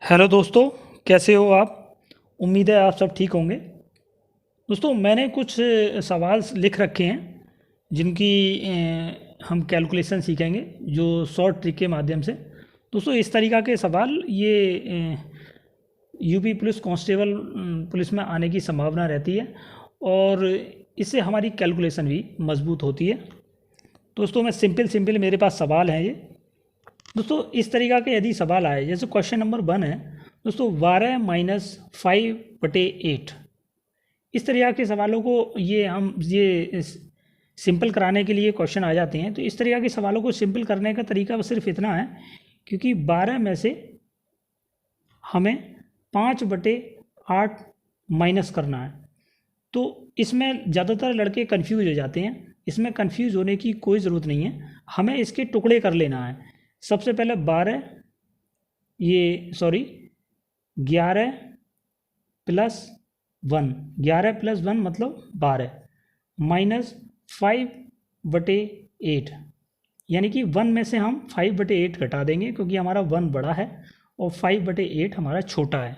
Hello दोस्तों, कैसे हो आप। उम्मीद है आप सब ठीक होंगे। दोस्तों, मैंने कुछ सवाल लिख रखे हैं जिनकी हम कैलकुलेशन सीखेंगे जो शॉर्ट ट्रिक के माध्यम से। दोस्तों, इस तरीक़ा के सवाल ये यूपी पुलिस कांस्टेबल पुलिस में आने की संभावना रहती है और इससे हमारी कैलकुलेशन भी मजबूत होती है। दोस्तों, मैं सिंपल सिंपल मेरे पास सवाल हैं ये। दोस्तों, इस तरीक़ा के यदि सवाल आए, जैसे क्वेश्चन नंबर 1 है दोस्तों, 12-5/8। इस तरह के सवालों को ये सिंपल कराने के लिए क्वेश्चन आ जाते हैं। तो इस तरह के सवालों को सिंपल करने का तरीका सिर्फ इतना है, क्योंकि 12 में से हमें 5/8 माइनस करना है। तो इसमें ज़्यादातर लड़के कंफ्यूज हो जाते हैं। इसमें कंफ्यूज होने की कोई ज़रूरत नहीं है, हमें इसके टुकड़े कर लेना है। सबसे पहले 11 प्लस 1, 11 प्लस 1 मतलब 12, माइनस 5/8, यानी कि 1 में से हम 5/8 घटा देंगे, क्योंकि हमारा 1 बड़ा है और 5/8 हमारा छोटा है।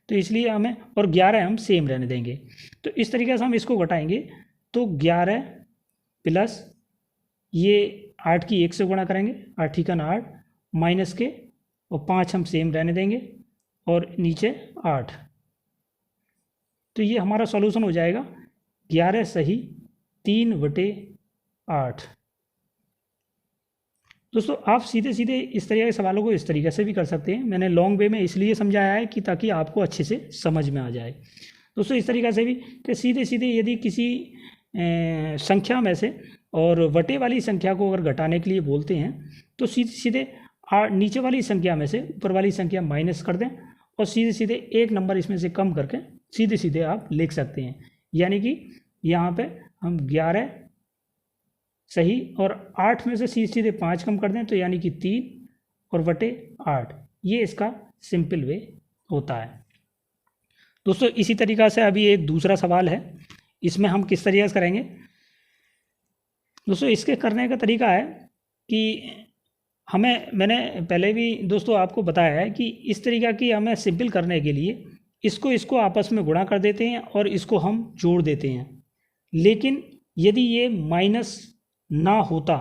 तो इसलिए हमें, और 11 हम सेम रहने देंगे। तो इस तरीके से हम इसको घटाएंगे। तो 11 प्लस ये 8 की 1 से गुणा करेंगे, 8 का 8, माइनस के, और 5 हम सेम रहने देंगे, और नीचे 8। तो ये हमारा सॉल्यूशन हो जाएगा 11 सही 3/8। दोस्तों, आप सीधे सीधे इस तरह के सवालों को इस तरीके से भी कर सकते हैं। मैंने लॉन्ग वे में इसलिए समझाया है कि ताकि आपको अच्छे से समझ में आ जाए। दोस्तों, इस तरीक़ा से भी कि सीधे सीधे यदि किसी संख्या में से और वटे वाली संख्या को अगर घटाने के लिए बोलते हैं, तो सीधे सीधे नीचे वाली संख्या में से ऊपर वाली संख्या माइनस कर दें, और सीधे सीधे एक नंबर इसमें से कम करके सीधे सीधे आप लिख सकते हैं। यानी कि यहाँ पे हम 11 सही और 8 में से सीधे सीधे 5 कम कर दें, तो यानी कि 3 और बटे 8। ये इसका सिंपल वे होता है। दोस्तों, इसी तरीक़ा से अभी एक दूसरा सवाल है, इसमें हम किस तरीके से करेंगे। दोस्तों, इसके करने का तरीका है कि मैंने पहले भी दोस्तों आपको बताया है कि इस तरीक़ा की हमें सिंपल करने के लिए इसको आपस में गुणा कर देते हैं और इसको हम जोड़ देते हैं। लेकिन यदि ये माइनस ना होता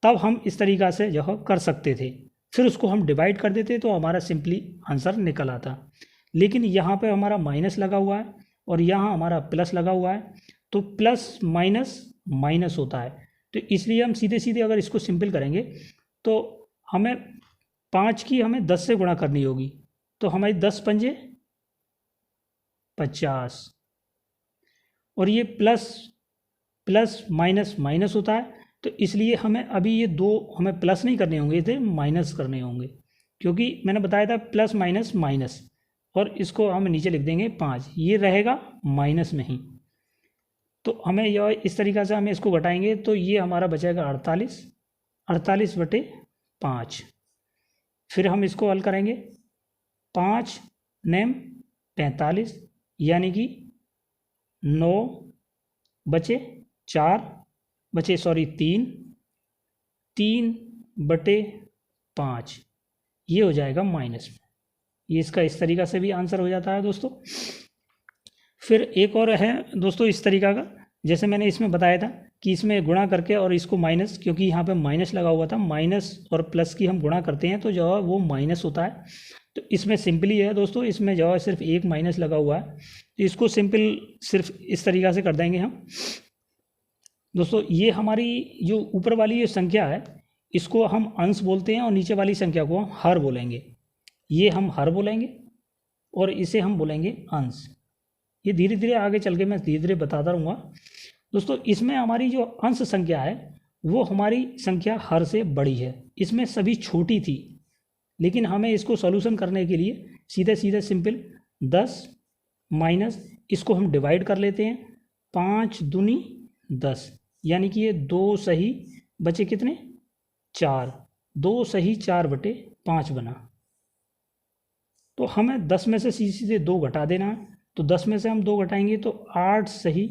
तब हम इस तरीक़ा से जो कर सकते थे, फिर उसको हम डिवाइड कर देते तो हमारा सिंपली आंसर निकल आता। लेकिन यहाँ पे हमारा माइनस लगा हुआ है और यहाँ हमारा प्लस लगा हुआ है, तो प्लस माइनस माइनस होता है। तो इसलिए हम सीधे सीधे अगर इसको सिंपल करेंगे तो हमें 5 की हमें 10 से गुणा करनी होगी, तो हमारी 10 पंजे 50, और ये प्लस प्लस माइनस माइनस होता है। तो इसलिए हमें अभी ये दो हमें प्लस नहीं करने होंगे, इसे माइनस करने होंगे, क्योंकि मैंने बताया था प्लस माइनस माइनस, और इसको हम नीचे लिख देंगे 5, ये रहेगा माइनस में ही। तो हमें यह इस तरीक़ा से हमें इसको घटाएंगे, तो ये हमारा बचेगा 48/5। फिर हम इसको हल करेंगे, 5 नेम 45, यानी कि 9 बचे 4 बचे 3/5, ये हो जाएगा माइनस में। ये इसका इस तरीक़ा से भी आंसर हो जाता है दोस्तों। फिर एक और है दोस्तों इस तरीक़ा का, जैसे मैंने इसमें बताया था कि इसमें गुणा करके और इसको माइनस, क्योंकि यहाँ पे माइनस लगा हुआ था, माइनस और प्लस की हम गुणा करते हैं तो जो है वो माइनस होता है। तो इसमें सिंपली है दोस्तों, इसमें जो है सिर्फ एक माइनस लगा हुआ है, तो इसको सिंपल सिर्फ इस तरीक़ा से कर देंगे हम। दोस्तों, ये हमारी जो ऊपर वाली ये संख्या है, इसको हम अंश बोलते हैं और नीचे वाली संख्या को हम हर बोलेंगे। ये हम हर बोलेंगे और इसे हम बोलेंगे अंश। ये धीरे धीरे आगे चल के मैं धीरे धीरे बताता रहूँगा। दोस्तों, इसमें हमारी जो अंश संख्या है वो हमारी संख्या हर से बड़ी है, इसमें सभी छोटी थी। लेकिन हमें इसको सॉल्यूशन करने के लिए सीधे सीधे सिंपल 10 माइनस इसको हम डिवाइड कर लेते हैं, 5 दूनी 10, यानी कि ये 2 सही बचे कितने 4, 2 सही 4/5 बना। तो हमें 10 में से सीधे सीधे 2 घटा देना है, तो 10 में से हम 2 घटाएंगे तो 8 सही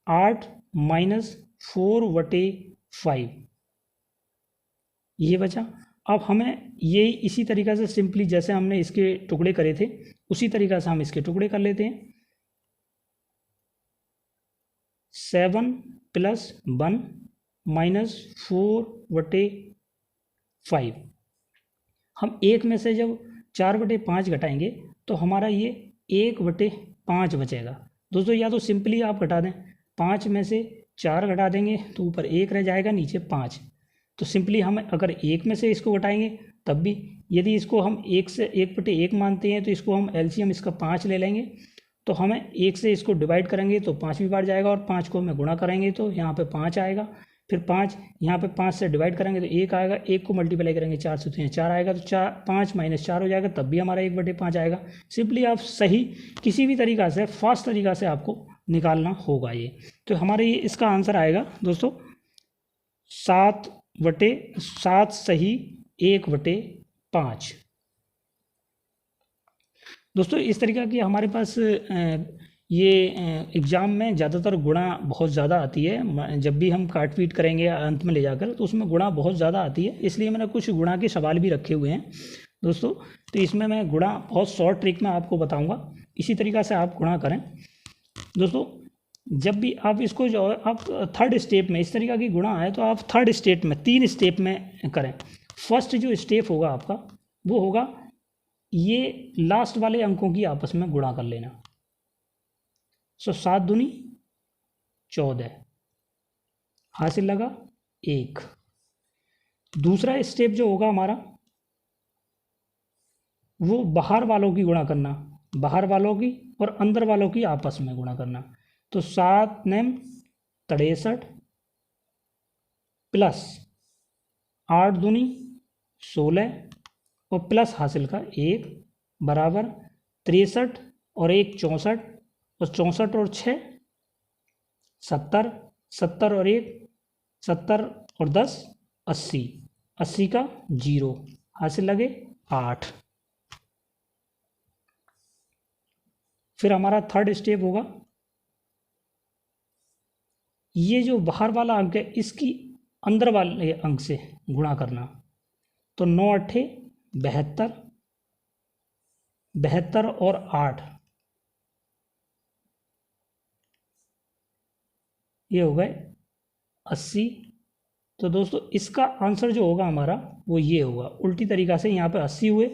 8 माइनस 4/5, ये बचा। अब हमें ये इसी तरीक़ा से सिंपली जैसे हमने इसके टुकड़े करे थे उसी तरीक़ा से हम इसके टुकड़े कर लेते हैं। 7 + 1 - 4/5। हम 1 में से जब 4/5 घटाएंगे तो हमारा ये 1/5 बचेगा। दोस्तों या तो सिंपली आप घटा दें, 5 में से 4 घटा देंगे तो ऊपर 1 रह जाएगा, नीचे 5। तो सिंपली हम अगर 1 में से इसको घटाएंगे तब भी, यदि इसको हम 1 से 1/1 मानते हैं तो इसको हम एलसीएम इसका 5 ले लेंगे। तो हमें 1 से इसको डिवाइड करेंगे तो 5 भी बार जाएगा, और 5 को हमें गुणा करेंगे तो यहाँ पे 5 आएगा। फिर 5 यहाँ पे 5 से डिवाइड करेंगे तो 1 आएगा, 1 को मल्टीप्लाई करेंगे 4 से तो यहाँ 4 आएगा, तो 5 - 4 हो जाएगा, तब भी हमारा 1/5 आएगा। सिंपली आप सही किसी भी तरीक़ा से फास्ट तरीक़ा से आपको निकालना होगा ये। तो हमारे ये इसका आंसर आएगा दोस्तों 7 सही 1/5। दोस्तों इस तरीक़ा की हमारे पास ये एग्ज़ाम में ज़्यादातर गुणा बहुत ज़्यादा आती है। जब भी हम काट पीट करेंगे अंत में ले जाकर तो उसमें गुणा बहुत ज़्यादा आती है, इसलिए मैंने कुछ गुणा के सवाल भी रखे हुए हैं दोस्तों। तो इसमें मैं गुणा बहुत शॉर्ट ट्रिक में आपको बताऊंगा, इसी तरीक़ा से आप गुणा करें। दोस्तों जब भी आप इसको जो आप थर्ड स्टेप में इस तरीक़ा की गुणा है तो आप थर्ड स्टेप में 3 स्टेप में करें। फर्स्ट जो स्टेप होगा आपका वो होगा ये लास्ट वाले अंकों की आपस में गुणा कर लेना। 7 दूनी 14 हासिल लगा 1। दूसरा स्टेप जो होगा हमारा वो बाहर वालों की गुणा करना, बाहर वालों की और अंदर वालों की आपस में गुणा करना। तो 7 9 63 प्लस 8 दूनी 16 और प्लस हासिल का 1 बराबर 63 और 1 64 और 64 और 6 70, 70 और 1 70 और 10 80, 80 का 0 हासिल लगे 8। फिर हमारा थर्ड स्टेप होगा ये जो बाहर वाला अंक है इसकी अंदर वाले अंक से गुणा करना। तो 9 8 72, 72 और 8 ये हो गए 80। तो दोस्तों इसका आंसर जो होगा हमारा वो ये होगा। उल्टी तरीक़ा से यहाँ पे 80 हुए,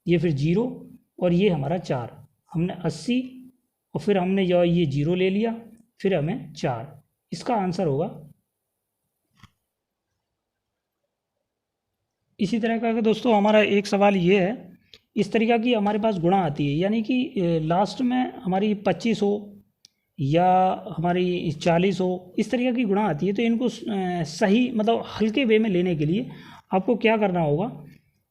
ये फिर 0 और ये हमारा 4। हमने 80 और फिर हमने ये 0 ले लिया, फिर हमें 4। इसका आंसर होगा इसी तरह का। दोस्तों हमारा एक सवाल ये है, इस तरीक़ा की हमारे पास गुणा आती है, यानी कि लास्ट में हमारी 25 हो या हमारी 40 हो, इस तरीक़ा की गुणा आती है। तो इनको सही मतलब हल्के वे में लेने के लिए आपको क्या करना होगा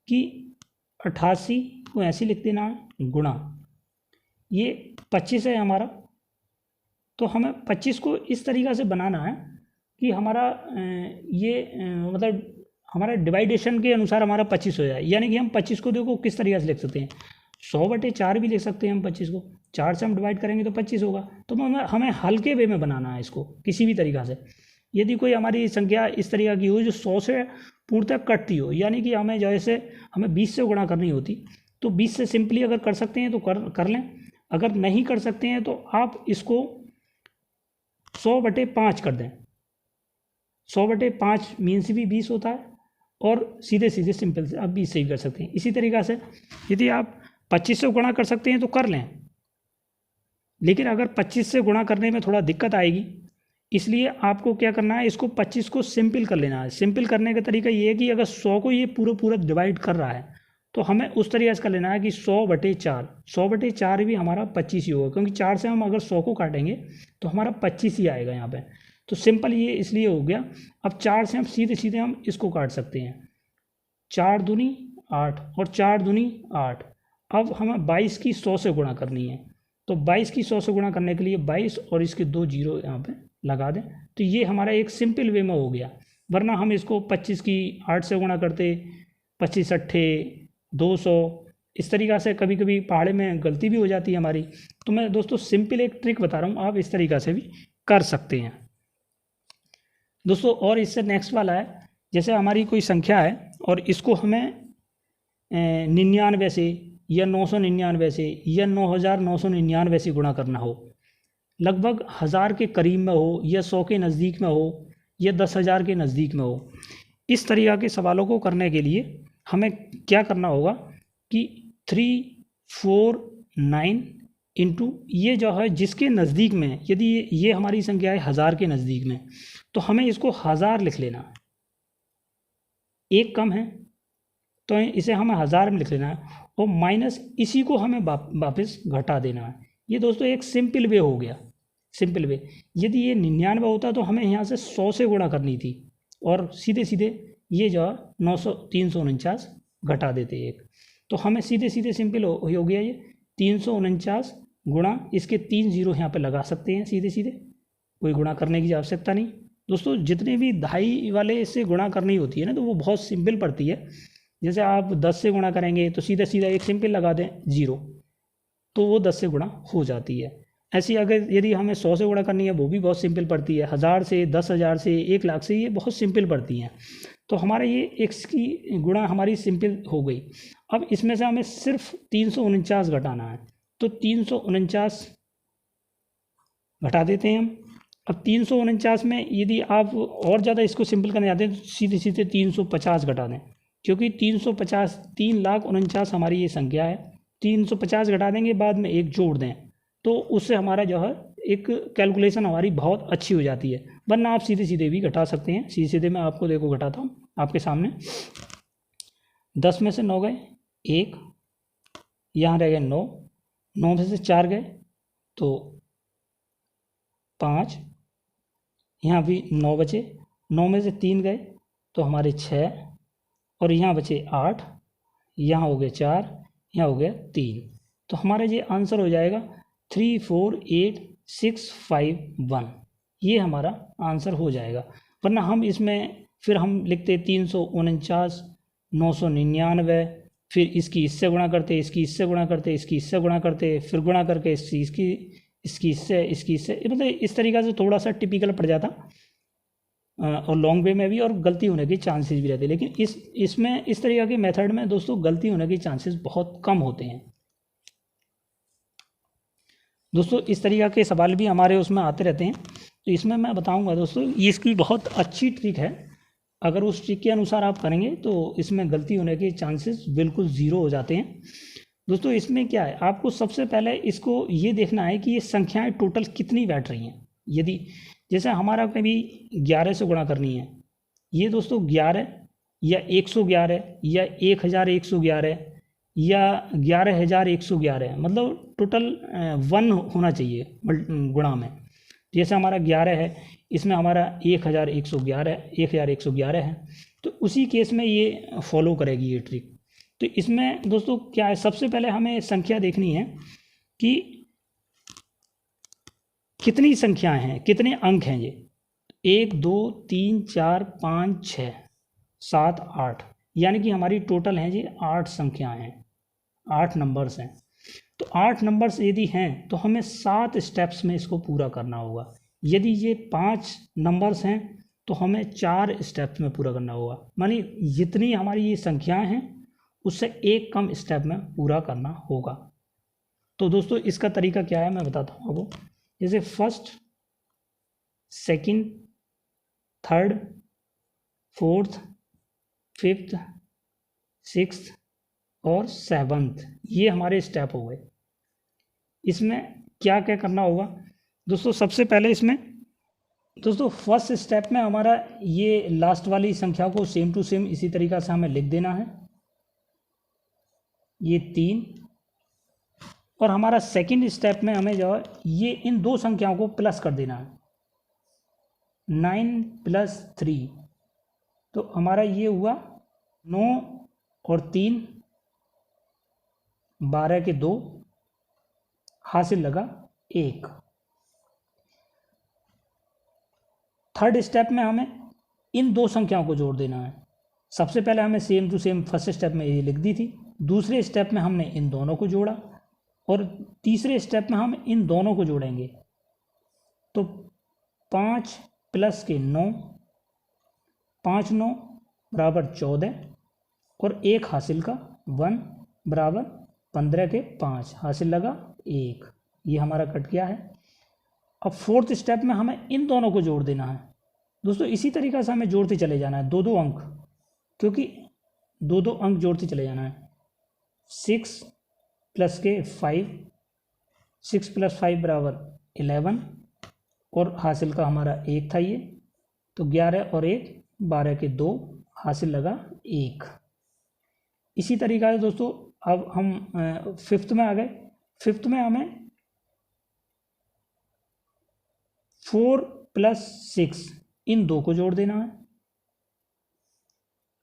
कि 88 को ऐसे लिख देना है गुणा, ये 25 है हमारा, तो हमें 25 को इस तरीक़ा से बनाना है कि हमारा ये मतलब हमारा डिवाइडेशन के अनुसार हमारा 25 हो जाए। यानी कि हम 25 को देखो किस तरीक़े से लिख सकते हैं, 100/4 भी लिख सकते हैं हम 25 को। 4 से हम डिवाइड करेंगे तो 25 होगा। तो हमें हल्के वे में बनाना है इसको किसी भी तरीक़ा से। यदि कोई हमारी संख्या इस तरीक़ा की हो जो 100 से पूर्णतः कटती हो, यानी कि हमें जैसे हमें 20 से गुणा करनी होती, तो 20 से सिंपली अगर कर सकते हैं तो कर लें। अगर नहीं कर सकते हैं तो आप इसको 100/5 कर दें। 100/5 मीन्स भी 20 होता है, और सीधे सीधे सिंपल से आप 20 से ही कर सकते हैं। इसी तरीक़ा से यदि आप 25 से गुणा कर सकते हैं तो कर लें, लेकिन अगर 25 से गुणा करने में थोड़ा दिक्कत आएगी, इसलिए आपको क्या करना है, इसको 25 को सिंपल कर लेना है। सिंपल करने का तरीका ये है कि अगर 100 को ये पूरा डिवाइड कर रहा है तो हमें उस तरीके से कर लेना है कि 100/4, 100/4 भी हमारा 25 ही होगा, क्योंकि 4 से हम अगर 100 को काटेंगे तो हमारा 25 ही आएगा यहाँ पे। तो सिंपल ये इसलिए हो गया। अब 4 से हम सीधे सीधे हम इसको काट सकते हैं, 4 दूनी 8 और 4 दूनी 8। अब हमें 22 की 100 से गुणा करनी है, तो 22 की 100 से गुणा करने के लिए 22 और इसके 2 0 यहाँ पे लगा दें, तो ये हमारा एक सिंपल वे में हो गया। वरना हम इसको 25 की 8 से गुणा करते, 25 8 200, इस तरीक़ा से कभी कभी पहाड़े में गलती भी हो जाती है हमारी। तो मैं दोस्तों सिंपल एक ट्रिक बता रहा हूँ, आप इस तरीक़ा से भी कर सकते हैं दोस्तों। और इससे नेक्स्ट वाला है जैसे हमारी कोई संख्या है और इसको हमें 99 से या 999 से या 9999 से गुणा करना हो, लगभग 1000 के करीब में हो या 100 के नज़दीक में हो या 10,000 के नज़दीक में हो, इस तरीक़ा के सवालों को करने के लिए हमें क्या करना होगा कि 349 इंटू ये जो है जिसके नज़दीक में, यदि ये हमारी संख्या है 1000 के नज़दीक में, तो हमें इसको 1000 लिख लेना है। एक कम है तो इसे हमें 1000 में लिख लेना है और माइनस इसी को हमें वापस घटा देना है। ये दोस्तों एक सिंपल वे हो गया, सिंपल वे। यदि ये 99 होता तो हमें यहाँ से 100 से गुणा करनी थी और सीधे सीधे ये जो 349 घटा देते एक, तो हमें सीधे सीधे सिंपल हो गया ये 349 गुणा इसके 3 जीरो यहाँ पे लगा सकते हैं सीधे सीधे, कोई गुणा करने की आवश्यकता नहीं। दोस्तों जितने भी दहाई वाले से गुणा करनी होती है ना तो वो बहुत सिंपल पड़ती है। जैसे आप 10 से गुणा करेंगे तो सीधा सीधा एक सिंपल लगा दें 0, तो वो 10 से गुणा हो जाती है। ऐसी अगर यदि हमें 100 से गुणा करनी है वो भी बहुत सिंपल पड़ती है, 1000 से, 10,000 से, 1 लाख से, ये बहुत सिंपल पड़ती हैं। तो हमारा ये x की गुणा हमारी सिंपल हो गई। अब इसमें से हमें सिर्फ 349 घटाना है, तो 349 घटा देते हैं हम। अब 349 में यदि आप और ज़्यादा इसको सिंपल करना चाहते हैं तो सीधे सीधे 350 घटा दें, क्योंकि 350 3,49,000 हमारी ये संख्या है। 350 घटा देंगे, बाद में एक जोड़ दें, तो उससे हमारा जो है एक कैलकुलेशन हमारी बहुत अच्छी हो जाती है। वरना आप सीधे सीधे भी घटा सकते हैं। सीधे सीधे मैं आपको देखो घटाता हूँ आपके सामने। 10 में से 9 गए 1, यहाँ रह गए 9, 9 में से 4 गए तो 5, यहाँ भी 9 बचे, 9 में से 3 गए तो हमारे 6, और यहाँ बचे 8, यहाँ हो गए 4, यहाँ हो गया 3। तो हमारा ये आंसर हो जाएगा 348651, ये हमारा आंसर हो जाएगा। वरना हम इसमें फिर हम लिखते 349, 999, फिर इसकी इससे गुणा करते, इसकी इससे गुणा करते, इसकी इससे गुणा करते, फिर गुणा करके इसकी इससे, मतलब इस तरीक़ा से थोड़ा सा टिपिकल पड़ जाता और लॉन्ग वे में भी, और गलती होने के चांसेस भी रहते। लेकिन इसमें इस तरीक़ा के मेथड में दोस्तों गलती होने के चांसेस बहुत कम होते हैं। दोस्तों इस तरीक़ा के सवाल भी हमारे उसमें आते रहते हैं, तो इसमें मैं बताऊंगा दोस्तों, ये इसकी बहुत अच्छी ट्रिक है। अगर उस ट्रिक के अनुसार आप करेंगे तो इसमें गलती होने के चांसेस बिल्कुल ज़ीरो हो जाते हैं। दोस्तों इसमें क्या है, आपको सबसे पहले इसको ये देखना है कि ये संख्याएं टोटल कितनी बैठ रही हैं। यदि जैसे हमारा कभी 11 से गुणा करनी है, ये दोस्तों 11 या 111 या 1111 या 11,111, मतलब टोटल 1 होना चाहिए गुणा में। जैसे हमारा 11 है, इसमें हमारा 1111 है, तो उसी केस में ये फॉलो करेगी ये ट्रिक। तो इसमें दोस्तों क्या है, सबसे पहले हमें संख्या देखनी है कि कितनी संख्याएं हैं, कितने अंक हैं। ये 1 2 3 4 5 6 7 8, यानी कि हमारी टोटल हैं ये 8 संख्याएं हैं, 8 नंबर्स हैं। तो 8 नंबर्स यदि हैं तो हमें 7 स्टेप्स में इसको पूरा करना होगा। यदि ये 5 नंबर्स हैं तो हमें 4 स्टेप्स में पूरा करना होगा। मानी जितनी हमारी ये संख्याएं हैं उससे एक कम स्टेप में पूरा करना होगा। तो दोस्तों इसका तरीका क्या है मैं बताता हूँ आपको। जैसे first, second, third, fourth, fifth, sixth और सेवन्थ, ये हमारे स्टेप हो गए। इसमें क्या क्या करना होगा दोस्तों, सबसे पहले इसमें दोस्तों फर्स्ट स्टेप में हमारा ये लास्ट वाली संख्या को सेम टू सेम इसी तरीक़ा से हमें लिख देना है, ये 3। और हमारा सेकंड स्टेप में हमें जो है ये इन दो संख्याओं को प्लस कर देना है, 9 + 3, तो हमारा ये हुआ 9 और 3 12 के 2, हासिल लगा 1। थर्ड स्टेप में हमें इन दो संख्याओं को जोड़ देना है। सबसे पहले हमें same to same first step में ये लिख दी थी, दूसरे स्टेप में हमने इन दोनों को जोड़ा और तीसरे स्टेप में हम इन दोनों को जोड़ेंगे। तो 5 + 9, 5 9 बराबर 14 और 1 हासिल का 1 बराबर 15 के 5 हासिल लगा 1। ये हमारा कट गया है। अब फोर्थ स्टेप में हमें इन दोनों को जोड़ देना है दोस्तों। इसी तरीक़ा से हमें जोड़ते चले जाना है 2-2 अंक, क्योंकि 2-2 अंक जोड़ते चले जाना है। 6 प्लस के 5, 6 प्लस 5 बराबर 11 और हासिल का हमारा 1 था ये, तो 11 और 1 12 के 2 हासिल लगा 1। इसी तरीक़ा से दोस्तों अब हम फिफ्थ में आ गए। फिफ्थ में हमें 4 प्लस 6 इन 2 को जोड़ देना है।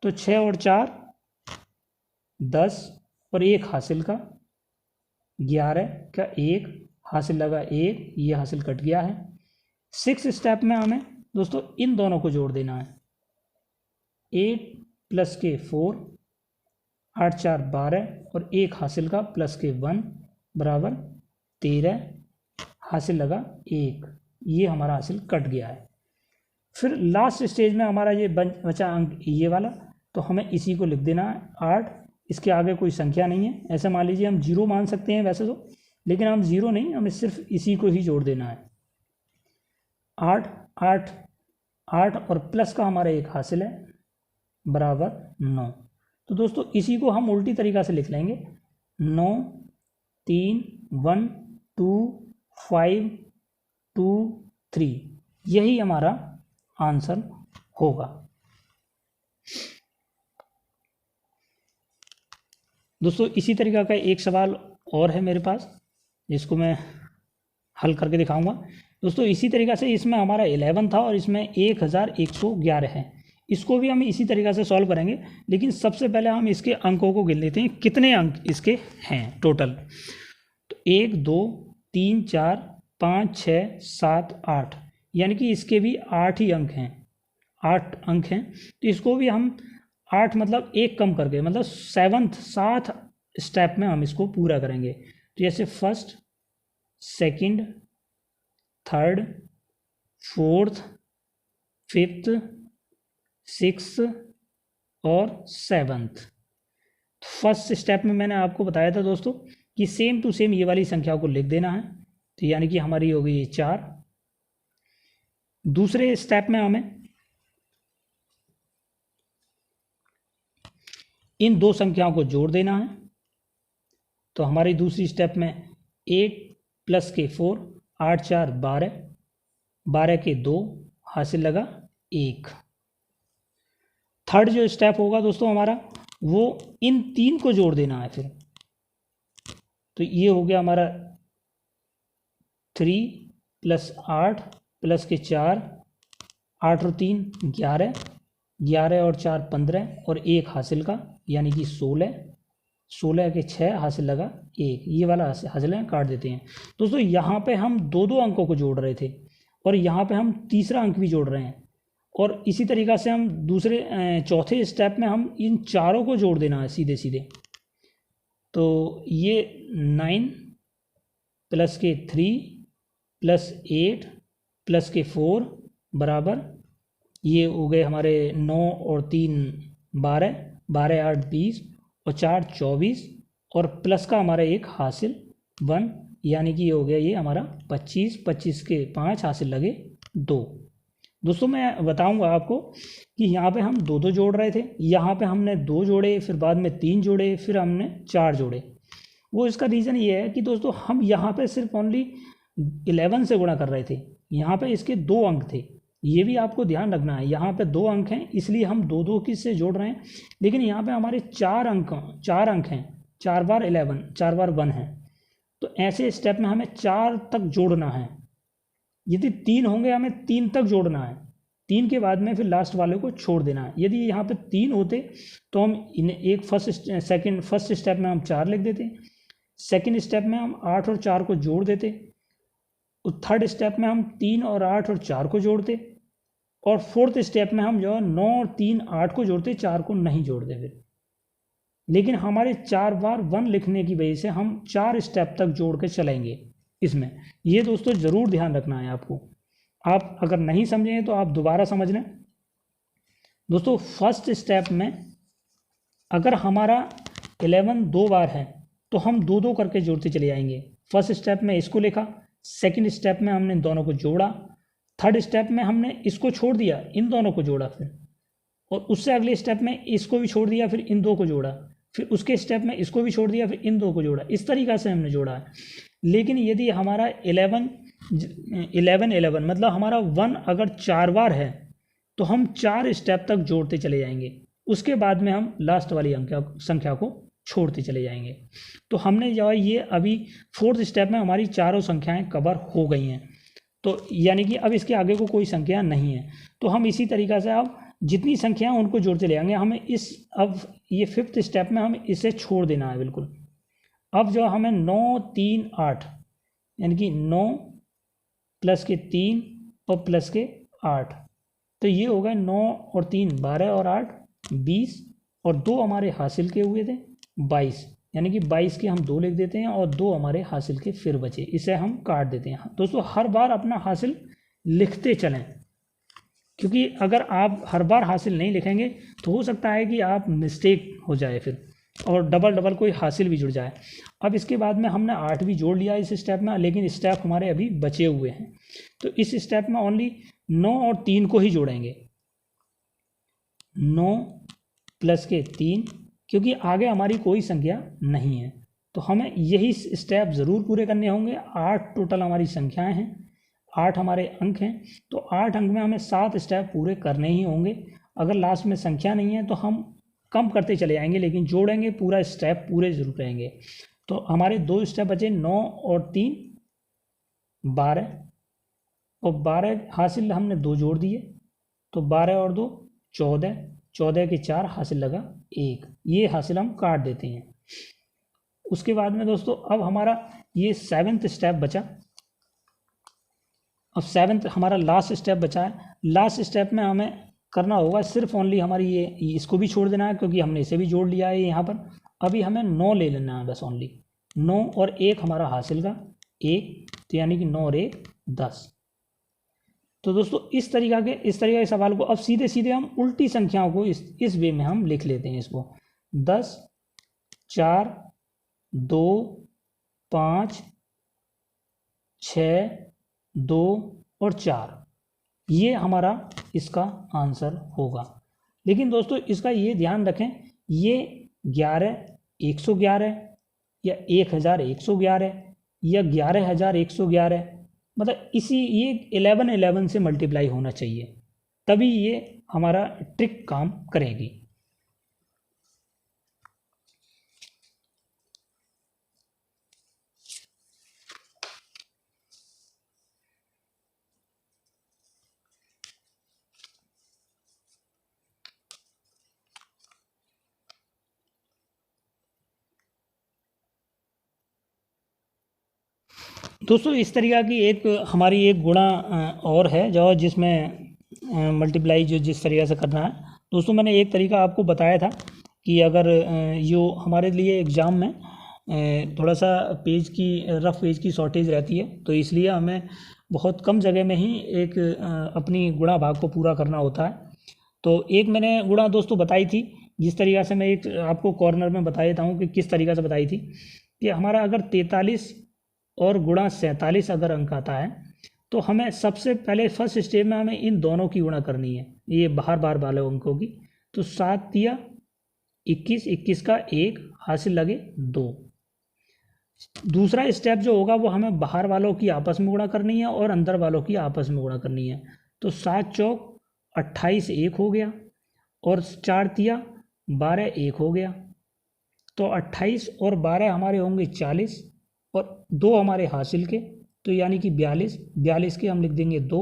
तो 6 और 4 10 और 1 हासिल का 11 का 1 हासिल लगा 1, ये हासिल कट गया है। 6 स्टेप में हमें दोस्तों इन दोनों को जोड़ देना है। 8 प्लस के 4, 8 4 12 और 1 हासिल का प्लस के 1 बराबर 13 हासिल लगा 1, ये हमारा हासिल कट गया है। फिर लास्ट स्टेज में हमारा ये बचा अंक ये वाला, तो हमें इसी को लिख देना है 8। इसके आगे कोई संख्या नहीं है, ऐसा मान लीजिए हम 0 मान सकते हैं वैसे तो, लेकिन हम 0 नहीं, हमें सिर्फ इसी को ही जोड़ देना है। 8 8 8 और प्लस का हमारा 1 हासिल है बराबर 9। तो दोस्तों इसी को हम उल्टी तरीक़ा से लिख लेंगे। 9 3 1 2 5 2 3, यही हमारा आंसर होगा। दोस्तों इसी तरीक़ा का एक सवाल और है मेरे पास, जिसको मैं हल करके दिखाऊंगा। दोस्तों इसी तरीक़ा से इसमें हमारा 11 था और इसमें 1111 है। इसको भी हम इसी तरीक़ा से सॉल्व करेंगे, लेकिन सबसे पहले हम इसके अंकों को गिन लेते हैं, कितने अंक इसके हैं टोटल। तो 1 2 3 4 5 6 7 8, यानी कि इसके भी 8 ही अंक हैं, 8 अंक हैं। तो इसको भी हम 8 मतलब 1 कम करके, मतलब 7th स्टेप में हम इसको पूरा करेंगे। तो जैसे first, second, third, fourth, fifth, sixth और 7th। फर्स्ट स्टेप में मैंने आपको बताया था दोस्तों कि सेम टू सेम ये वाली संख्या को लिख देना है, तो यानी कि हमारी होगी ये 4। दूसरे स्टेप में हमें इन 2 संख्याओं को जोड़ देना है। तो हमारी दूसरी स्टेप में 8 प्लस के 4, 8 4 12, 12 के 2 हासिल लगा 1। थर्ड जो स्टेप होगा दोस्तों हमारा, वो इन 3 को जोड़ देना है। फिर तो ये हो गया हमारा 3 प्लस 8 प्लस के 4, 8 और 3 11, 11 और 4 15 और 1 हासिल का, यानी कि 16, 16 के 6 हासिल लगा 1, ये वाला हासिल है, काट देते हैं। दोस्तों यहाँ पे हम 2-2 अंकों को जोड़ रहे थे और यहाँ पे हम तीसरा अंक भी जोड़ रहे हैं, और इसी तरीक़ा से हम चौथे स्टेप में हम इन चारों को जोड़ देना है सीधे सीधे। तो ये 9 प्लस के 3 प्लस 8 प्लस के 4 बराबर, ये हो गए हमारे 9 और 3 12, 12 8 20 और 4 24 और प्लस का हमारा 1 हासिल 1, यानी कि ये हो गया ये हमारा 25, 25 के 5 हासिल लगे 2। दोस्तों मैं बताऊंगा आपको कि यहाँ पे हम 2-2 जोड़ रहे थे, यहाँ पे हमने 2 जोड़े, फिर बाद में 3 जोड़े, फिर हमने 4 जोड़े। वो इसका रीज़न ये है कि दोस्तों हम यहाँ पे सिर्फ ओनली 11 से गुणा कर रहे थे, यहाँ पे इसके 2 अंक थे, ये भी आपको ध्यान रखना है। यहाँ पे 2 अंक हैं, इसलिए हम 2-2 किससे जोड़ रहे हैं, लेकिन यहाँ पे हमारे 4 अंक हैं, 4 बार 11, 4 बार 1 है। तो ऐसे स्टेप में हमें 4 तक जोड़ना है। यदि 3 होंगे हमें 3 तक जोड़ना है, 3 के बाद में फिर लास्ट वाले को छोड़ देना है। यदि यहाँ पे 3 होते तो हम एक फर्स्ट स्टेप में हम 4 लिख देते, सेकंड स्टेप में हम 8 और 4 को जोड़ देते, और थर्ड स्टेप में हम 3 और 8 और 4 को जोड़ते, और फोर्थ स्टेप में हम जो है 9 और 3 8 को जोड़ते, 4 को नहीं जोड़ते फिर। लेकिन हमारे 4 बार 1 लिखने की वजह से हम 4 स्टेप तक जोड़ के चलेंगे इसमें। ये दोस्तों ज़रूर ध्यान रखना है आपको। आप अगर नहीं समझें तो आप दोबारा समझ लें। दोस्तों फर्स्ट स्टेप में अगर हमारा 11 दो बार है तो हम दो दो करके जोड़ते चले जाएंगे। फर्स्ट स्टेप में इसको लिखा, सेकंड स्टेप में हमने दोनों को जोड़ा, थर्ड स्टेप में हमने इसको छोड़ दिया, इन दोनों को जोड़ा, फिर और उससे अगले स्टेप में इसको भी छोड़ दिया, फिर इन दो को जोड़ा, फिर उसके स्टेप में इसको भी छोड़ दिया, फिर इन दो को जोड़ा। इस तरीक़ा से हमने जोड़ा है। लेकिन यदि हमारा 11 मतलब हमारा 1 अगर 4 बार है तो हम 4 स्टेप तक जोड़ते चले जाएंगे, उसके बाद में हम लास्ट वाली संख्या को छोड़ते चले जाएंगे। तो हमने जो है ये अभी फोर्थ स्टेप में हमारी चारों संख्याएं कवर हो गई हैं, तो यानी कि अब इसके आगे को कोई संख्या नहीं है। तो हम इसी तरीक़ा से अब जितनी संख्याएं उनको जोड़ते ले जाएंगे। हमें अब ये फिफ्थ स्टेप में हमें इसे छोड़ देना है बिल्कुल। अब जो हमें 9 3 8 यानी कि 9 प्लस के 3 और प्लस के 8, तो ये हो गए 9 और 3 12 और 8 20, और 2 हमारे हासिल के हुए थे 22, यानी कि 22 के हम 2 लिख देते हैं और 2 हमारे हासिल के फिर बचे, इसे हम काट देते हैं। दोस्तों हर बार अपना हासिल लिखते चलें, क्योंकि अगर आप हर बार हासिल नहीं लिखेंगे तो हो सकता है कि आप मिस्टेक हो जाए फिर, और डबल कोई हासिल भी जुड़ जाए। अब इसके बाद में हमने 8 भी जोड़ लिया इस स्टेप में, लेकिन स्टेप हमारे अभी बचे हुए हैं, तो इस स्टेप में ओनली 9 और 3 को ही जोड़ेंगे। 9 प्लस के 3, क्योंकि आगे हमारी कोई संख्या नहीं है, तो हमें यही स्टेप ज़रूर पूरे करने होंगे। 8 टोटल हमारी संख्याएं हैं, 8 हमारे अंक हैं, तो 8 अंक में हमें 7 स्टेप पूरे करने ही होंगे। अगर लास्ट में संख्या नहीं है तो हम कम करते चले जाएंगे, लेकिन जोड़ेंगे पूरा स्टेप पूरे जरूर रहेंगे। तो हमारे 2 स्टेप बचे, 9 और 3 12, और 12 हासिल हमने 2 जोड़ दिए, तो 12 और 2 14, 14 के 4 हासिल लगा 1, ये हासिल हम काट देते हैं। उसके बाद में दोस्तों अब हमारा ये 7th स्टेप बचा। अब 7th हमारा लास्ट स्टेप बचा है। लास्ट स्टेप में हमें करना होगा सिर्फ ओनली हमारी ये इसको भी छोड़ देना है, क्योंकि हमने इसे भी जोड़ लिया है यहाँ पर। अभी हमें 9 ले लेना है बस ओनली, 9 और 1 हमारा हासिल का 1, तो यानी कि 9 और 1 10। तो दोस्तों इस तरीका के सवाल को अब सीधे सीधे हम उल्टी संख्याओं को इस वे में हम लिख लेते हैं इसको। 10 4 2 5 6 2 और 4, ये हमारा इसका आंसर होगा। लेकिन दोस्तों इसका ये ध्यान रखें, ये 11 111 या 1111 या 11111, मतलब ये 11 से मल्टीप्लाई होना चाहिए, तभी ये हमारा ट्रिक काम करेगी। दोस्तों इस तरीक़ा की हमारी एक गुणा और है जो जिसमें मल्टीप्लाई जो जिस तरीक़े से करना है। दोस्तों मैंने एक तरीका आपको बताया था कि अगर जो हमारे लिए एग्ज़ाम में थोड़ा सा रफ़ पेज की शॉर्टेज रहती है, तो इसलिए हमें बहुत कम जगह में ही एक अपनी गुणा भाग को पूरा करना होता है। तो एक मैंने गुणा दोस्तों बताई थी, जिस तरीक़ा से मैं एक आपको कॉर्नर में बता देता हूँ कि किस तरीक़ा से बताई थी कि हमारा अगर 43 और गुणा 47 अगर अंक आता है, तो हमें सबसे पहले फर्स्ट स्टेप में हमें इन दोनों की गुणा करनी है, ये बार वाले अंकों की। तो 7 या 21, 21 का 1 हासिल लगे 2। दूसरा स्टेप जो होगा वो हमें बाहर वालों की आपस में गुणा करनी है और अंदर वालों की आपस में गुणा करनी है। तो 7 चौक 28 1 हो गया, और 4 तिया 12 1 हो गया, तो 28 और 12 हमारे होंगे 40, और 2 हमारे हासिल के, तो यानी कि 42 के हम लिख देंगे 2,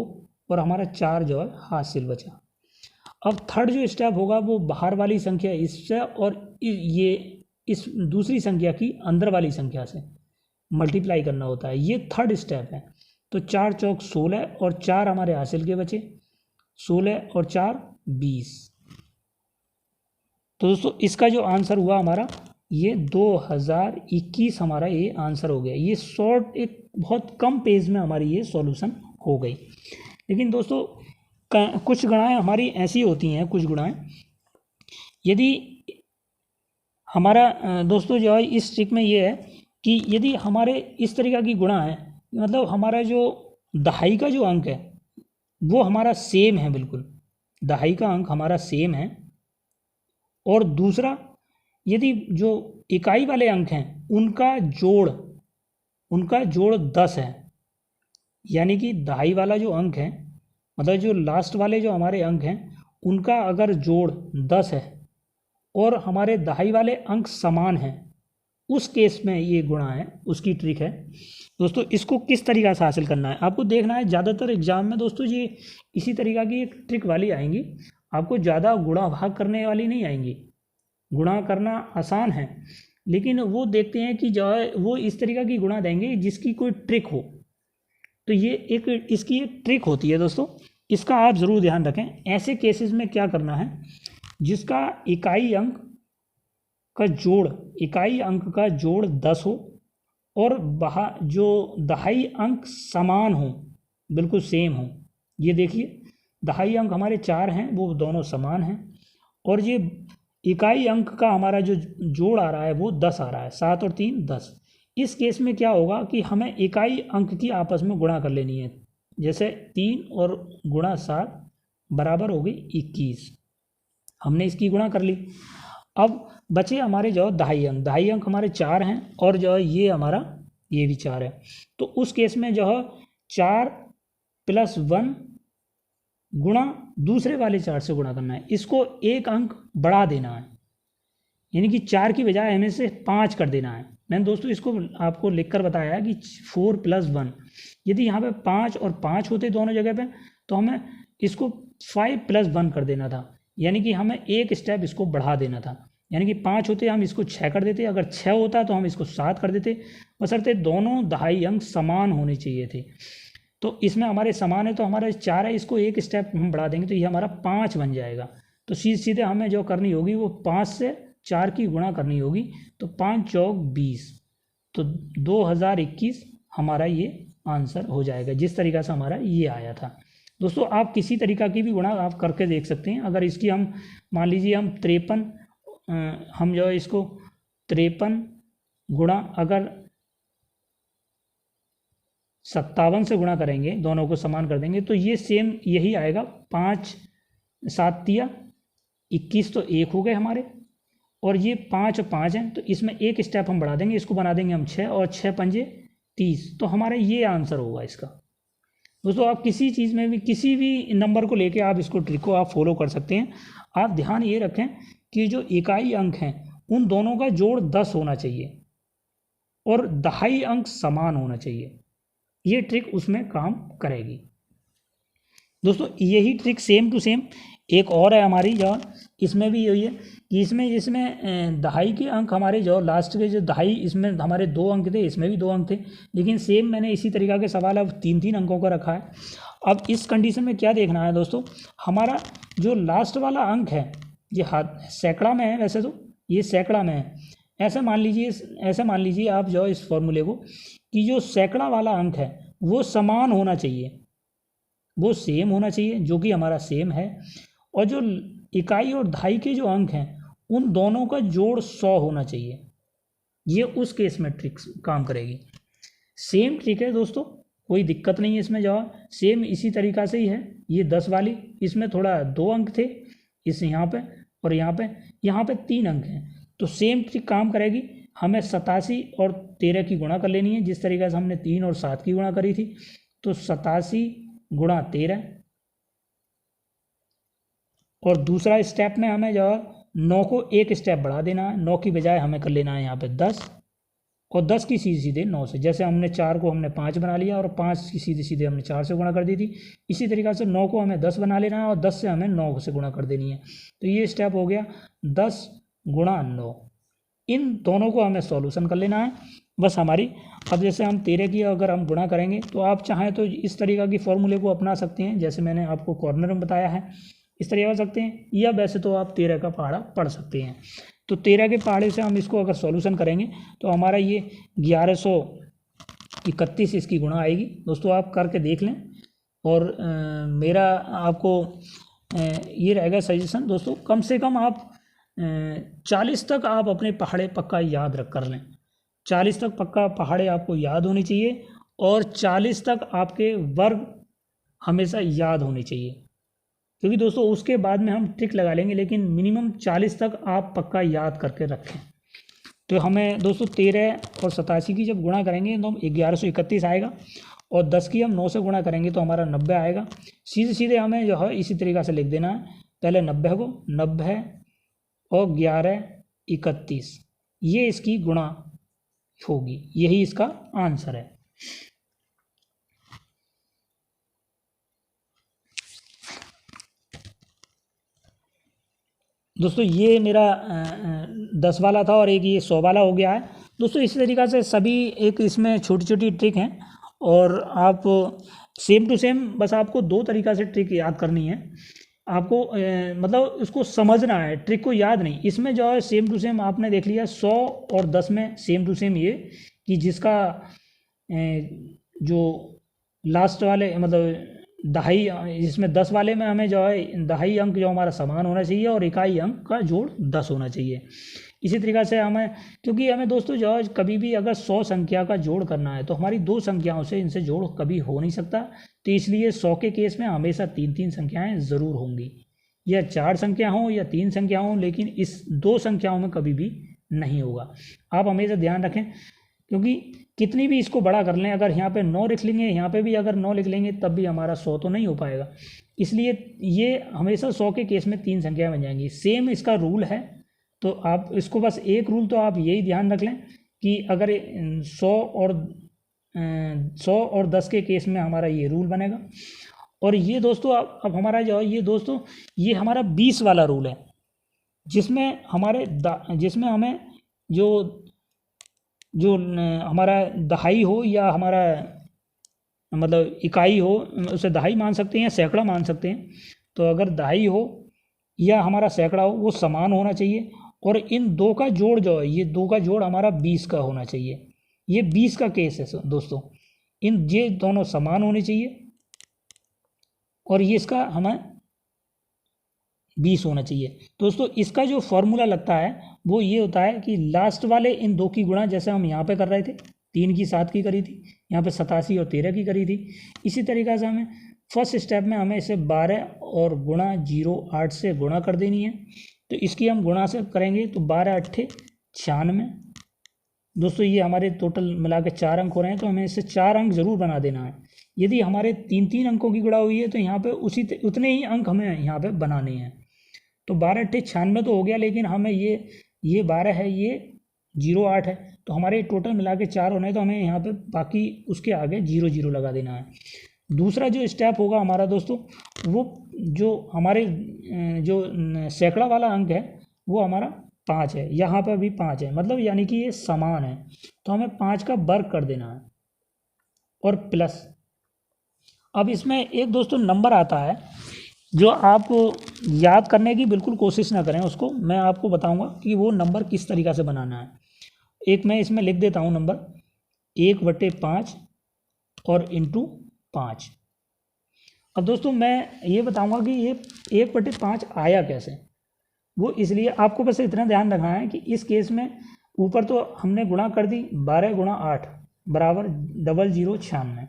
और हमारा 4 जो है हासिल बचा। अब थर्ड जो स्टेप होगा वो बाहर वाली संख्या इससे और ये इस दूसरी संख्या की अंदर वाली संख्या से मल्टीप्लाई करना होता है, ये थर्ड स्टेप है। तो 4 चौक 16 और 4 हमारे हासिल के बचे, 16 और 4 20। तो दोस्तों इसका जो आंसर हुआ हमारा ये 2021 हमारा ये आंसर हो गया। ये शॉर्ट एक बहुत कम पेज में हमारी ये सॉल्यूशन हो गई। लेकिन दोस्तों कुछ गुणाएं हमारी ऐसी होती हैं, कुछ गुणाएं यदि हमारा दोस्तों जो है इस ट्रिक में ये है कि यदि हमारे इस तरीक़ा की गुणा है, मतलब हमारा जो दहाई का जो अंक है वो हमारा सेम है, बिल्कुल दहाई का अंक हमारा सेम है, और दूसरा यदि जो इकाई वाले अंक हैं उनका जोड़ 10 है, यानी कि दहाई वाला जो अंक है, मतलब जो लास्ट वाले जो हमारे अंक हैं उनका अगर जोड़ 10 है और हमारे दहाई वाले अंक समान हैं, उस केस में ये गुणा है, उसकी ट्रिक है दोस्तों। इसको किस तरीक़ा से हासिल करना है आपको देखना है। ज़्यादातर एग्जाम में दोस्तों ये इसी तरीक़ा की एक ट्रिक वाली आएंगी, आपको ज़्यादा गुणा भाग करने वाली नहीं आएंगी। गुणा करना आसान है, लेकिन वो देखते हैं कि जो है वो इस तरीक़ा की गुणा देंगे जिसकी कोई ट्रिक हो। तो ये इसकी एक ट्रिक होती है दोस्तों, इसका आप ज़रूर ध्यान रखें। ऐसे केसेस में क्या करना है, जिसका इकाई अंक का जोड़ 10 हो और जो दहाई अंक समान हो, बिल्कुल सेम हो। ये देखिए दहाई अंक हमारे 4 हैं, वो दोनों समान हैं, और ये इकाई अंक का हमारा जो जोड़ आ रहा है वो 10 आ रहा है, 7 और 3 10। इस केस में क्या होगा कि हमें इकाई अंक की आपस में गुणा कर लेनी है। जैसे 3 और गुणा 7 बराबर हो गई 21, हमने इसकी गुणा कर ली। अब बचे हमारे जो दहाई अंक हमारे 4 हैं, और जो है ये भी 4 है। तो उस केस में जो है 4 + 1 गुणा दूसरे वाले 4 से गुणा करना है, इसको एक अंक बढ़ा देना है, यानी कि 4 की बजाय हमें से 5 कर देना है। मैंने दोस्तों इसको आपको लिखकर बताया है कि 4 + 1, यदि यहाँ पे 5 और 5 होते दोनों जगह पे तो हमें इसको 5 + 1 कर देना था, यानी कि हमें एक स्टेप इसको बढ़ा देना था। यानी कि 5 होते हम इसको 6 कर देते, अगर 6 होता तो हम इसको 7 कर देते, बशर्ते दोनों दहाई अंक समान होने चाहिए थे। तो इसमें हमारे समान है तो हमारा 4 है, इसको एक स्टेप हम बढ़ा देंगे तो ये हमारा 5 बन जाएगा। तो सीधे हमें जो करनी होगी वो 5 से 4 की गुणा करनी होगी, तो 5 चौक 20, तो 2021 हमारा ये आंसर हो जाएगा, जिस तरीक़ा से हमारा ये आया था। दोस्तों आप किसी तरीक़ा की भी गुणा आप करके देख सकते हैं। अगर इसकी हम मान लीजिए हम 53 हम जो है इसको 53 गुणा अगर 57 से गुणा करेंगे, दोनों को समान कर देंगे, तो ये सेम यही आएगा। 5 7 तिया 21 तो 1 हो गए हमारे, और ये 5 और 5 हैं, तो इसमें एक स्टेप हम बढ़ा देंगे, इसको बना देंगे हम 6, और 6 पंजे 30, तो हमारा ये आंसर होगा इसका। दोस्तों आप किसी चीज़ में भी किसी भी नंबर को लेके आप इसको ट्रिक को आप फॉलो कर सकते हैं। आप ध्यान ये रखें कि जो इकाई अंक हैं उन दोनों का जोड़ 10 होना चाहिए और दहाई अंक समान होना चाहिए, ये ट्रिक उसमें काम करेगी। दोस्तों यही ट्रिक सेम टू सेम एक और है हमारी, जो इसमें भी यही है कि इसमें दहाई के अंक हमारे जो लास्ट के जो दहाई, इसमें हमारे 2 अंक थे, इसमें भी 2 अंक थे, लेकिन सेम मैंने इसी तरीक़ा के सवाल अब 3-3 अंकों का रखा है। अब इस कंडीशन में क्या देखना है दोस्तों, हमारा जो लास्ट वाला अंक है ये सैकड़ा में है, वैसे तो ये सैकड़ा में है। ऐसा मान लीजिए आप जो इस फॉर्मूले को कि जो सैकड़ा वाला अंक है वो समान होना चाहिए, वो सेम होना चाहिए, जो कि हमारा सेम है, और जो इकाई और दहाई के जो अंक हैं उन दोनों का जोड़ 100 होना चाहिए। ये उस केस में ट्रिक काम करेगी। सेम ट्रिक है दोस्तों, कोई दिक्कत नहीं है इसमें, जवाब सेम इसी तरीक़ा से ही है। ये 10 वाली, इसमें थोड़ा 2 अंक थे इस यहाँ पे, और यहाँ पे 3 अंक हैं, तो सेम ट्रिक काम करेगी। हमें 87 और 13 की गुणा कर लेनी है, जिस तरीक़े से हमने 3 और 7 की गुणा करी थी। तो 87 गुणा 13, और दूसरा स्टेप में हमें जो 9 को एक स्टेप बढ़ा देना है, 9 की बजाय हमें कर लेना है यहाँ पे 10, और 10 की सीधे 9 से, जैसे हमने 4 को हमने 5 बना लिया और 5 की सीधे हमने 4 से गुणा कर दी थी, इसी तरीक़े से 9 को हमें 10 बना लेना है और 10 से हमें 9 से गुणा कर देनी है। तो ये स्टेप हो गया 10 गुणा 9। इन दोनों को हमें सॉल्यूशन कर लेना है बस हमारी। अब जैसे हम 13 की अगर हम गुणा करेंगे तो आप चाहें तो इस तरीक़ा की फॉर्मूले को अपना सकते हैं, जैसे मैंने आपको कॉर्नर में बताया है, इस तरह कर सकते हैं, या वैसे तो आप 13 का पहाड़ा पढ़ सकते हैं। तो 13 के पहाड़े से हम इसको अगर सॉल्यूशन करेंगे तो हमारा ये 1131 इसकी गुणा आएगी। दोस्तों आप करके देख लें और मेरा आपको ये रहेगा सजेशन दोस्तों, कम से कम आप 40 तक आप अपने पहाड़े पक्का याद रख कर लें। 40 तक पक्का पहाड़े आपको याद होनी चाहिए और 40 तक आपके वर्ग हमेशा याद होने चाहिए, क्योंकि दोस्तों उसके बाद में हम ट्रिक लगा लेंगे, लेकिन मिनिमम 40 तक आप पक्का याद करके रखें। तो हमें दोस्तों 13 और 87 की जब गुणा करेंगे तो हम 1131 आएगा, और 10 की हम 9 से गुणा करेंगे तो हमारा 90 आएगा। सीधे सीधे हमें जो है इसी तरीक़ा से लिख देना है, पहले 90 को 90 और 11 31, ये इसकी गुणा होगी, यही इसका आंसर है। दोस्तों ये मेरा 10 वाला था और एक ये 100 वाला हो गया है दोस्तों। इसी तरीक़ा से सभी एक इसमें छोटी छोटी ट्रिक हैं, और आप सेम टू सेम बस आपको 2 तरीक़ा से ट्रिक याद करनी है आपको, मतलब उसको समझना है, ट्रिक को याद नहीं। इसमें जो है सेम टू सेम आपने देख लिया 100 और 10 में सेम टू सेम ये कि जिसका जो लास्ट वाले मतलब दहाई, इसमें 10 वाले में हमें जो है दहाई अंक जो हमारा समान होना चाहिए और इकाई अंक का जोड़ 10 होना चाहिए। इसी तरीक़ा से हमें, क्योंकि हमें दोस्तों जो है कभी भी अगर 100 संख्या का जोड़ करना है तो हमारी 2 संख्याओं से इनसे जोड़ कभी हो नहीं सकता, तो इसलिए 100 के केस में हमेशा 3-3 संख्याएं ज़रूर होंगी, या 4 संख्या हों या 3 संख्या हों, लेकिन इस 2 संख्याओं में कभी भी नहीं होगा। आप हमेशा ध्यान रखें, क्योंकि कितनी भी इसको बड़ा कर लें, अगर यहाँ पे 9 लिख लेंगे, यहाँ पे भी अगर 9 लिख लेंगे, तब भी हमारा 100 तो नहीं हो पाएगा। इसलिए ये हमेशा 100 के केस में 3 संख्या बन जाएंगी। सेम इसका रूल है, तो आप इसको बस एक रूल तो आप यही ध्यान रख लें कि अगर 100 और 10 के केस में हमारा ये रूल बनेगा। और ये दोस्तों अब हमारा जो है ये दोस्तों ये हमारा 20 वाला रूल है, जिसमें हमें जो हमारा दहाई हो या हमारा मतलब इकाई हो, उसे दहाई मान सकते हैं या सैकड़ा मान सकते हैं। तो अगर दहाई हो या हमारा सैकड़ा हो, वो समान होना चाहिए, और इन 2 का जोड़ जो है, ये 2 का जोड़ हमारा 20 का होना चाहिए। ये 20 का केस है दोस्तों, ये दोनों समान होने चाहिए और ये इसका हमें 20 होना चाहिए। दोस्तों इसका जो फॉर्मूला लगता है वो ये होता है कि लास्ट वाले इन 2 की गुणा, जैसे हम यहाँ पे कर रहे थे, 3 की 7 की करी थी, यहाँ पे 87 और 13 की करी थी। इसी तरीक़े से हमें फर्स्ट स्टेप में हमें इसे 12 और गुणा 08 से गुणा कर देनी है। तो इसकी हम गुणा से करेंगे तो 12 अट्ठे 96। दोस्तों ये हमारे टोटल मिला के 4 अंक हो रहे हैं, तो हमें इससे 4 अंक ज़रूर बना देना है। यदि हमारे 3-3 अंकों की गुणा हुई है तो यहाँ पे उतने ही अंक हमें यहाँ पे बनाने हैं। तो 12 अट्ठे 96 तो हो गया, लेकिन हमें ये 12 है, ये 08 है, तो हमारे टोटल मिला के 4 होने हैं, तो हमें यहाँ पे बाकी उसके आगे 0 लगा देना है। दूसरा जो स्टेप होगा हमारा दोस्तों, वो जो हमारे जो सैकड़ा वाला अंक है वो हमारा 5 है, यहाँ पर भी 5 है, मतलब यानी कि ये समान है, तो हमें 5 का वर्ग कर देना है और प्लस। अब इसमें एक दोस्तों नंबर आता है जो आप याद करने की बिल्कुल कोशिश ना करें, उसको मैं आपको बताऊंगा कि वो नंबर किस तरीक़ा से बनाना है। एक मैं इसमें लिख देता हूँ नंबर 1/5 और इंटू 5। अब दोस्तों मैं ये बताऊंगा कि ये 1/5 आया कैसे। वो इसलिए आपको बस इतना ध्यान रखना है कि इस केस में ऊपर तो हमने गुणा कर दी, 12 गुणा 8 बराबर 0096।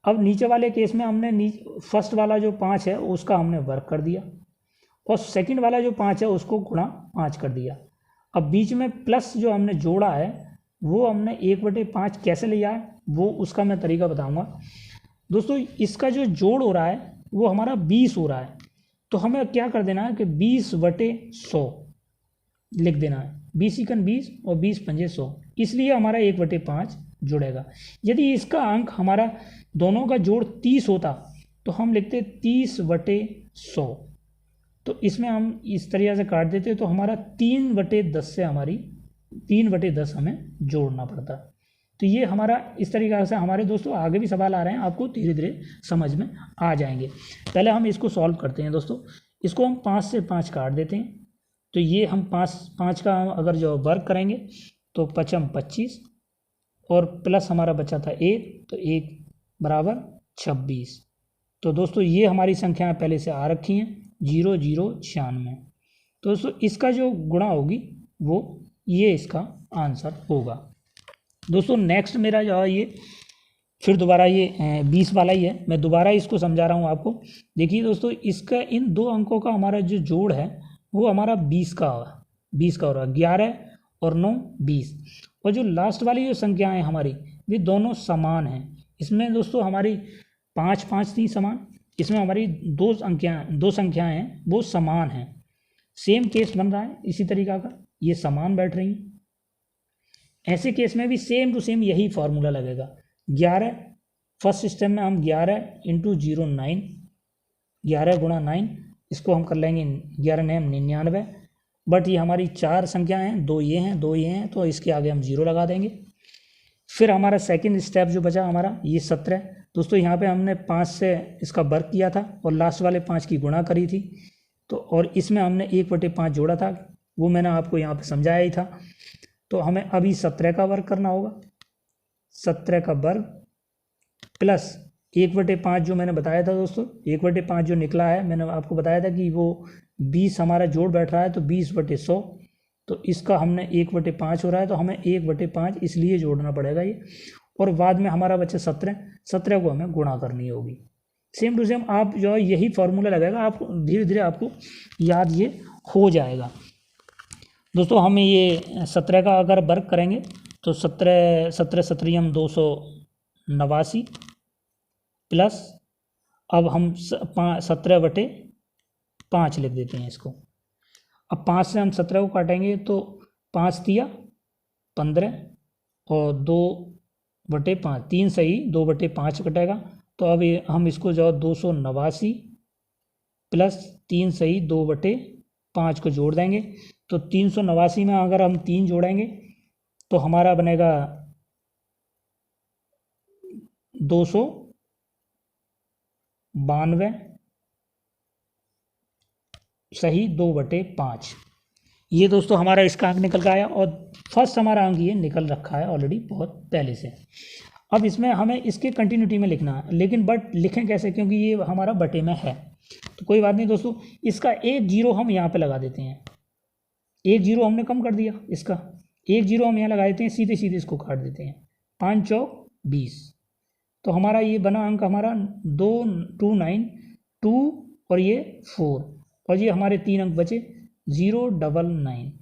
अब नीचे वाले केस में हमने फर्स्ट वाला जो 5 है उसका हमने वर्ग कर दिया, और सेकंड वाला जो 5 है उसको गुणा 5 कर दिया। अब बीच में प्लस जो हमने जोड़ा है वो हमने 1/5 कैसे लिया है, वो उसका मैं तरीका बताऊंगा। दोस्तों इसका जो जोड़ हो रहा है वो हमारा 20 हो रहा है, तो हमें क्या कर देना है कि 20/100 लिख देना है। 20 × 20 और 20 × 5 100, इसलिए हमारा 1/5 जुड़ेगा। यदि इसका अंक हमारा दोनों का जोड़ 30 होता तो हम लिखते 30/100, तो इसमें हम इस तरीके से काट देते, तो हमारा 3/10 से हमारी 3/10 हमें जोड़ना पड़ता। तो ये हमारा इस तरीक़े से हमारे दोस्तों आगे भी सवाल आ रहे हैं, आपको धीरे धीरे समझ में आ जाएंगे। पहले हम इसको सॉल्व करते हैं दोस्तों। इसको हम 5 से 5 काट देते हैं, तो ये हम 5 का अगर जो वर्ग करेंगे तो 5 × 25 और प्लस हमारा बचा था 1, तो 1 बराबर 26। तो दोस्तों ये हमारी संख्याएं पहले से आ रखी हैं 0 0 96। तो दोस्तों इसका जो गुणा होगी वो ये इसका आंसर होगा। दोस्तों नेक्स्ट मेरा जो है ये फिर दोबारा ये 20 वाला ही है, मैं दोबारा इसको समझा रहा हूँ आपको। देखिए दोस्तों इसका इन दो अंकों का हमारा जो जोड़ है वो हमारा 20 का होगा, 20 का हो रहा है, 11 और 9 20। और जो लास्ट वाली जो संख्याएं हमारी वे दोनों समान हैं। इसमें दोस्तों हमारी 5 5 नहीं समान, इसमें हमारी दो संख्याएं हैं वो समान हैं। सेम केस बन रहा है इसी तरीका का, ये समान बैठ रही हैं। ऐसे केस में भी सेम टू सेम यही फॉर्मूला लगेगा। 11 फर्स्ट सिस्टम में हम 11 इंटू 0 9, 11 गुणा 9, इसको हम कर लेंगे 11 ने 99। बट ये हमारी चार संख्या हैं, दो ये हैं दो ये हैं, तो इसके आगे हम 0 लगा देंगे। फिर हमारा सेकंड स्टेप जो बचा हमारा ये 17। दोस्तों यहाँ पे हमने 5 से इसका वर्ग किया था और लास्ट वाले 5 की गुणा करी थी, तो और इसमें हमने 1/5 जोड़ा था, वो मैंने आपको यहाँ पे समझाया ही था। तो हमें अभी 17 का वर्ग करना होगा, 17 का वर्ग प्लस 1/5 जो मैंने बताया था दोस्तों, 1/5 जो निकला है मैंने आपको बताया था कि वो 20 हमारा जोड़ बैठ रहा है, तो 20/100, तो इसका हमने 1/5 हो रहा है, तो हमें 1/5 इसलिए जोड़ना पड़ेगा ये। और बाद में हमारा बच्चा 17 को हमें गुणा करनी होगी। सेम टू सेम आप जो है यही फॉर्मूला लगाएगा, आप धीरे धीरे आपको याद ये हो जाएगा। दोस्तों हम ये 17 का अगर वर्ग करेंगे तो 17 17 289 प्लस अब हम 17/5 लिख देते हैं इसको। अब 5 से हम 17 को काटेंगे तो 5 तिया 15 और 2/5, 3 सही 2/5 कटेगा। तो अब ये हम इसको जो 289 प्लस 3 सही 2/5 को जोड़ देंगे, तो 389 में अगर हम 3 जोड़ेंगे तो हमारा बनेगा 292 सही 2/5। ये दोस्तों हमारा इसका अंक निकल का आया, और फर्स्ट हमारा अंक ये निकल रखा है ऑलरेडी बहुत पहले से। अब इसमें हमें इसके कंटिन्यूटी में लिखना है, लेकिन बट लिखें कैसे, क्योंकि ये हमारा बटे में है। तो कोई बात नहीं दोस्तों, इसका 1 0 हम यहाँ पे लगा देते हैं। 1 0 हमने कम कर दिया, इसका 1 0 हम यहाँ लगा देते हैं, सीधे सीधे इसको काट देते हैं। 5 चौक 20, तो हमारा ये बना अंक हमारा 229 और ये 4, और ये हमारे 3 अंक बचे 099।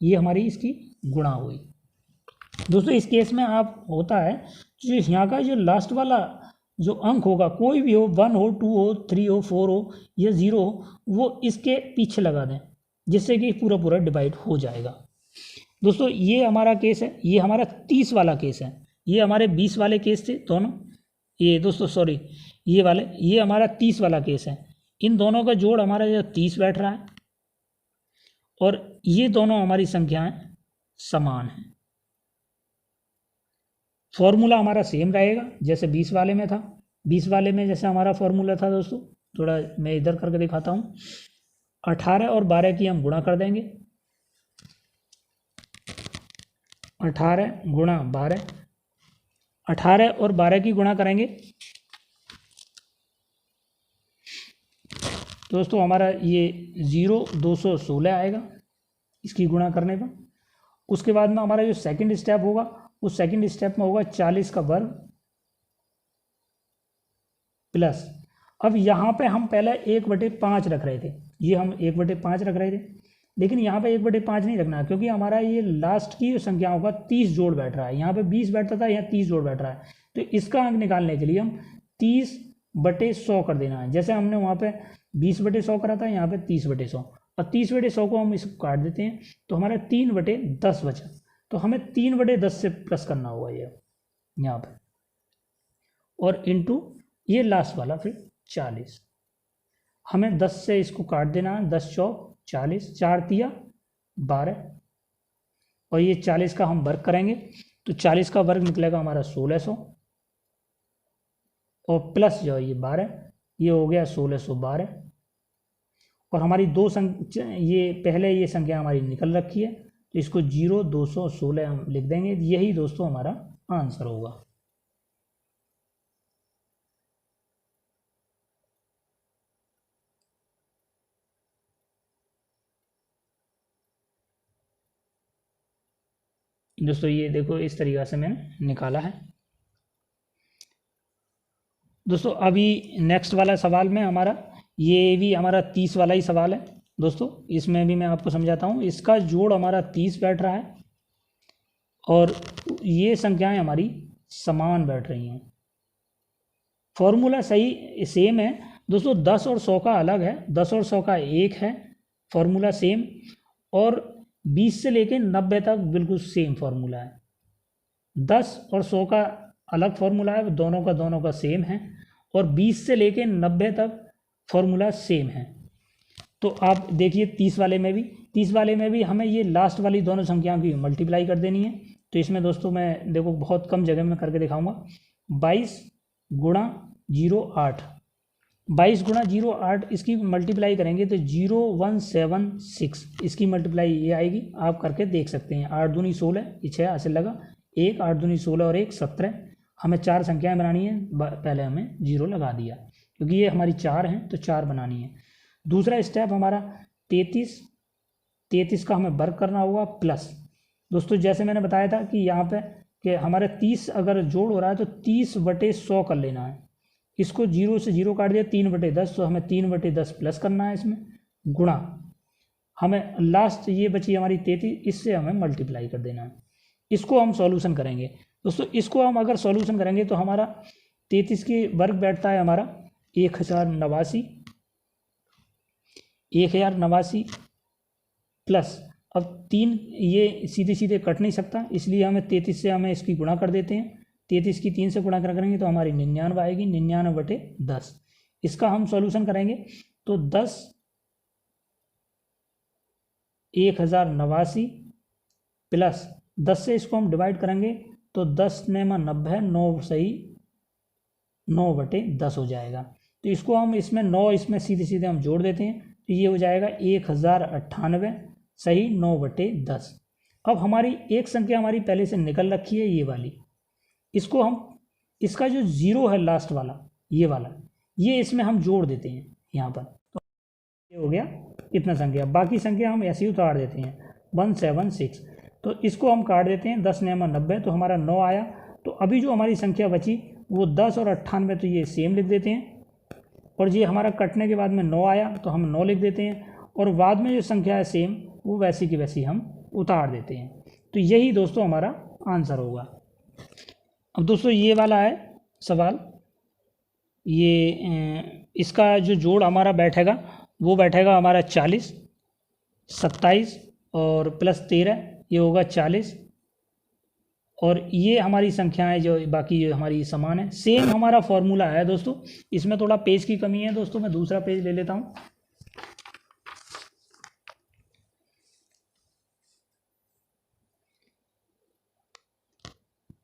ये हमारी इसकी गुणा हुई। दोस्तों इस केस में आप होता है जो यहाँ का जो लास्ट वाला जो अंक होगा, कोई भी हो, 1 हो 2 हो 3 हो 4 हो या 0 हो, वो इसके पीछे लगा दें, जिससे कि पूरा पूरा डिवाइड हो जाएगा। दोस्तों ये हमारा केस है, ये हमारा 30 वाला केस है, ये हमारे 20 वाले केस थे दोनों। ये दोस्तों सॉरी ये वाले, ये हमारा 30 वाला केस है। इन दोनों का जोड़ हमारा जो 30 बैठ रहा है, और ये दोनों हमारी संख्याएं समान हैं। फॉर्मूला हमारा सेम रहेगा जैसे 20 वाले में था। 20 वाले में जैसे हमारा फॉर्मूला था दोस्तों, थोड़ा मैं इधर करके दिखाता हूँ। 18 और 12 की हम गुणा कर देंगे, 18 गुणा 12, 18 और 12 की गुणा करेंगे दोस्तों हमारा ये 216 आएगा इसकी गुणा करने पर। उसके बाद में हमारा जो सेकंड स्टेप होगा, उस सेकंड स्टेप में होगा 40 का वर्ग प्लस, अब यहाँ पे हम पहले 1/5 रख रहे थे, ये हम 1/5 रख रहे थे, लेकिन यहाँ पे 1/5 नहीं रखना, क्योंकि हमारा ये लास्ट की संख्याओं का 30 जोड़ बैठ रहा है। यहाँ पे 20 बैठता था, यहाँ 30 जोड़ बैठ रहा है, तो इसका अंक निकालने के लिए हम 30/100 कर देना है। जैसे हमने वहाँ पे 20/100 करा था, यहाँ पे 30/100, और 30/100 को हम इसको काट देते हैं, तो हमारा 3/10 बचा। तो हमें 3/10 से प्लस करना होगा ये यहाँ पे, और इंटू ये लास्ट वाला फिर 40। हमें 10 से इसको काट देना है, 10 चौक 40, 4 तिया 12, और ये 40 का हम वर्ग करेंगे तो 40 का वर्ग निकलेगा हमारा 1600, और प्लस जो है ये 12, ये हो गया 1612। और हमारी दो संख्या, ये पहले ये संख्या हमारी निकल रखी है, तो इसको 216 हम लिख देंगे। यही दोस्तों हमारा आंसर होगा। दोस्तों ये देखो इस तरीक़ा से मैंने निकाला है। दोस्तों अभी नेक्स्ट वाला सवाल में हमारा ये भी हमारा 30 वाला ही सवाल है दोस्तों। इसमें भी मैं आपको समझाता हूँ। इसका जोड़ हमारा 30 बैठ रहा है और ये संख्याएं हमारी समान बैठ रही हैं। फॉर्मूला सही सेम है दोस्तों। 10 और 100 का अलग है, 10 और 100 का एक है फॉर्मूला सेम, और 20 से लेके 90 तक बिल्कुल सेम फॉर्मूला है। 10 और 100 का अलग फॉर्मूला है, दोनों का सेम है, और 20 से लेके 90 तक फॉर्मूला सेम है। तो आप देखिए 30 वाले में भी हमें ये लास्ट वाली दोनों संख्याओं की मल्टीप्लाई कर देनी है। तो इसमें दोस्तों मैं देखो बहुत कम जगह में करके दिखाऊंगा। 22 गुणा 08, 22 गुणा 08 इसकी मल्टीप्लाई करेंगे तो 0176 इसकी मल्टीप्लाई ये आएगी। आप करके देख सकते हैं। 8 दूनी 16, ये 6 हासिल लगा, 1 8 दूनी 16 और 1 17। हमें 4 संख्याएं बनानी है, पहले हमें 0 लगा दिया क्योंकि ये हमारी 4 हैं तो 4 बनानी है। दूसरा स्टेप हमारा 33 का हमें वर्ग करना होगा प्लस। दोस्तों जैसे मैंने बताया था कि यहाँ पे कि हमारे 30 अगर जोड़ हो रहा है तो 30/100 कर लेना है। इसको 0 से 0 काट दिया, 3/10, तो हमें 3/10 प्लस करना है इसमें, गुणा हमें लास्ट ये बची हमारी 33, इससे हमें मल्टीप्लाई कर देना है। इसको हम सॉल्यूशन करेंगे दोस्तों। इसको हम अगर सॉल्यूशन करेंगे तो हमारा 33 की वर्ग बैठता है हमारा 1089 प्लस, अब 3 ये सीधे सीधे कट नहीं सकता, इसलिए हमें 33 से हमें इसकी गुणा कर देते हैं। 33 की 3 से गुणा करेंगे तो हमारी 99 आएगी, 99/10। इसका हम सॉल्यूशन करेंगे तो 10 1089 प्लस 10 से इसको हम डिवाइड करेंगे तो 10 9 90, 9 सही 9/10 हो जाएगा। तो इसको हम इसमें 9 इसमें सीधे सीधे हम जोड़ देते हैं तो ये हो जाएगा 1098 सही 9/10। अब हमारी एक संख्या हमारी पहले से निकल रखी है ये वाली, इसको हम इसका जो 0 है लास्ट वाला ये वाला, ये इसमें हम जोड़ देते हैं यहाँ पर। तो ये हो गया इतना संख्या, बाकी संख्या हम ऐसे ही उतार देते हैं 176। तो इसको हम काट देते हैं, 10 9 90, तो हमारा 9 आया। तो अभी जो हमारी संख्या बची वो 10 और 98, तो ये सेम लिख देते हैं। और ये हमारा कटने के बाद में 9 आया तो हम 9 लिख देते हैं, और बाद में जो संख्या है सेम वो वैसी की वैसी हम उतार देते हैं। तो यही दोस्तों हमारा आंसर होगा। अब दोस्तों ये वाला है सवाल, ये इसका जो जोड़ हमारा बैठेगा वो बैठेगा हमारा 40, 27 और प्लस 13, ये होगा 40। और ये हमारी संख्याएं जो बाकी हमारी समान है, सेम हमारा फॉर्मूला है दोस्तों। इसमें थोड़ा पेज की कमी है दोस्तों, मैं दूसरा पेज ले लेता हूँ।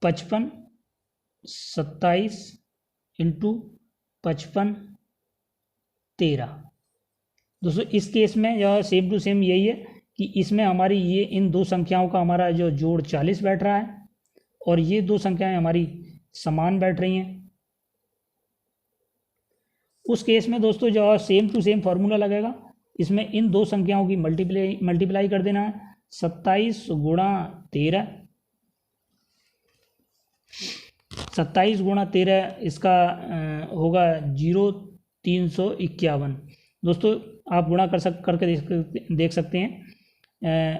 पचपन 27 इंटू 55 13। दोस्तों इस केस में यह सेम टू सेम यही है कि इसमें हमारी ये इन दो संख्याओं का हमारा जो जोड़ 40 बैठ रहा है और ये दो संख्याएं हमारी समान बैठ रही हैं। उस केस में दोस्तों जो सेम टू सेम फॉर्मूला लगेगा, इसमें इन दो संख्याओं की मल्टीप्लाई कर देना है। 27 गुणा 13, 27 गुणा 13 इसका होगा 0351। दोस्तों आप गुणा करके देख सकते हैं।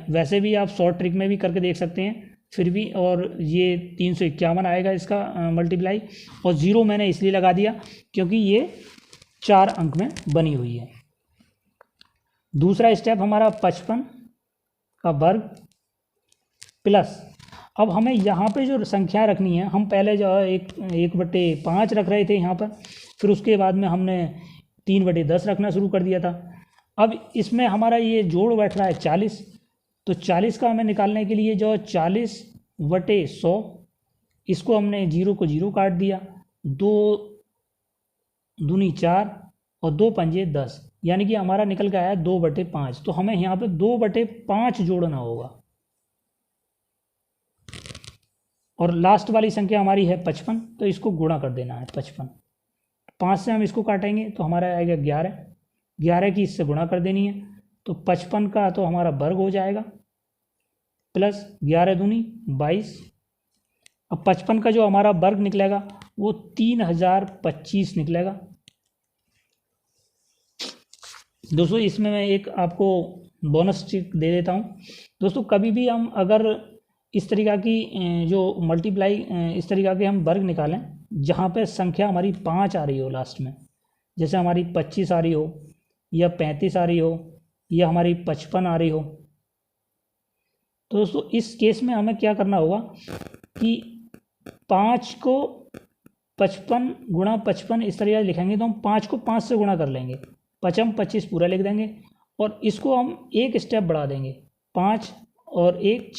वैसे भी आप शॉर्ट ट्रिक में भी करके देख सकते हैं फिर भी, और ये 351 आएगा इसका मल्टीप्लाई। और 0 मैंने इसलिए लगा दिया क्योंकि ये 4 अंक में बनी हुई है। दूसरा स्टेप हमारा 55 का वर्ग प्लस, अब हमें यहाँ पे जो संख्या रखनी है, हम पहले जो है 1/5 रख रहे थे यहाँ पर, फिर उसके बाद में हमने 3/10 रखना शुरू कर दिया था। अब इसमें हमारा ये जोड़ बैठ रहा है 40, तो 40 का हमें निकालने के लिए जो 40/100, इसको हमने 0 को 0 काट दिया, 2 दूनी 4 और 2 पंजे 10, यानी कि हमारा निकल के आया 2/5। तो हमें यहाँ पे 2/5 जोड़ना होगा। और लास्ट वाली संख्या हमारी है 55, तो इसको गुणा कर देना है 55। 5 से हम इसको काटेंगे तो हमारा आएगा 11, 11 की इससे गुणा कर देनी है। तो 55 का तो हमारा वर्ग हो जाएगा प्लस 11 दूनी 22। अब 55 का जो हमारा वर्ग निकलेगा वो 3025 निकलेगा। दोस्तों इसमें मैं एक आपको बोनस ट्रिक दे देता हूँ। दोस्तों कभी भी हम अगर इस तरीक़ा की जो मल्टीप्लाई इस तरीक़ा के हम वर्ग निकालें जहाँ पे संख्या हमारी 5 आ रही हो लास्ट में, जैसे हमारी 25 आ रही हो या 35 आ रही हो या हमारी 55 आ रही हो, तो दोस्तों इस केस में हमें क्या करना होगा कि 5 को 55 गुणा 55 इस तरीके से लिखेंगे तो हम 5 को 5 से गुणा कर लेंगे, 55 25 पूरा लिख देंगे और इसको हम एक स्टेप बढ़ा देंगे, 5 और 1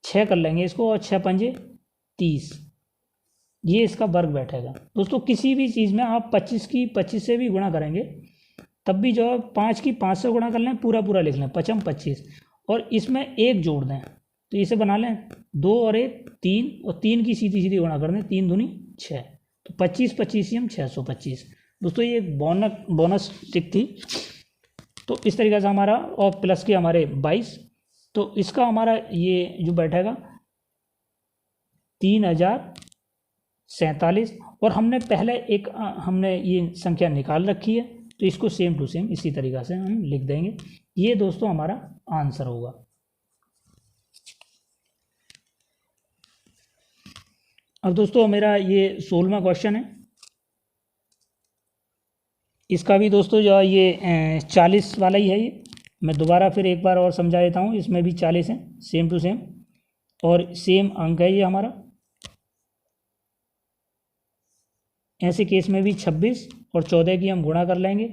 6 कर लेंगे इसको और 6 पंजे 30, ये इसका वर्ग बैठेगा। दोस्तों किसी भी चीज़ में आप 25 की 25 से भी गुणा करेंगे तब भी जो है 5 की 5 से गुणा कर लें, पूरा पूरा लिख लें 55 25 और इसमें 1 जोड़ दें तो इसे बना लें 2 और 1 3 और 3 की सीधी सीधी गुणा कर दें, 3 दूनी 6, तो 25 25 हम 625। दोस्तों ये एक बोनस ट्रिक थी। तो इस तरीके से हमारा और प्लस के हमारे 22, तो इसका हमारा ये जो बैठेगा 3047 और हमने पहले एक हमने ये संख्या निकाल रखी है तो इसको सेम टू सेम इसी तरीक़ा से हम लिख देंगे। ये दोस्तों हमारा आंसर होगा। अब दोस्तों मेरा ये 16वां क्वेश्चन है, इसका भी दोस्तों जो ये 40 वाला ही है। ये मैं दोबारा फिर एक बार और समझा देता हूँ, इसमें भी 40 है सेम टू सेम और सेम अंक है ये हमारा। ऐसे केस में भी 26 और 14 की हम गुणा कर लेंगे।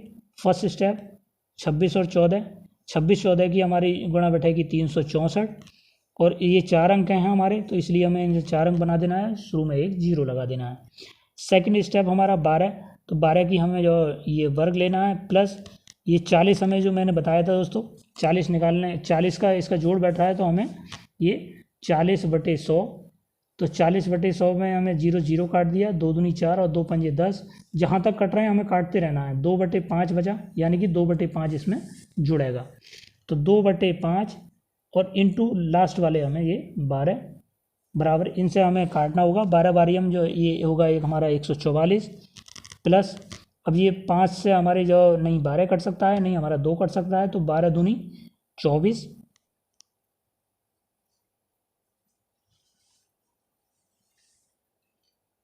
फर्स्ट स्टेप 26 और 14, 26 14 की हमारी गुणा बैठेगी 364 और ये 4 अंक हैं हमारे तो इसलिए हमें इनसे 4 अंक बना देना है, शुरू में एक 0 लगा देना है। सेकंड स्टेप हमारा 12, तो 12 की हमें जो ये वर्ग लेना है प्लस ये 40 हमें जो मैंने बताया था दोस्तों 40 निकालने, 40 का इसका जोड़ बैठ रहा है तो हमें ये 40/100, तो 40/100 में हमें 0 0 काट दिया, 2 दूनी 4 और 2 पंजे 10, जहाँ तक कट रहे हैं हमें काटते रहना है। 2/5 बचा यानी कि 2/5 इसमें जुड़ेगा, तो 2/5 और इंटू लास्ट वाले हमें ये 12 बराबर, इनसे हमें काटना होगा 12 बारी हम जो ये होगा एक हमारा 144 प्लस अब ये 5 से हमारे जो नहीं 12 कट सकता है, नहीं हमारा 2 कट सकता है, तो 12 दूनी 24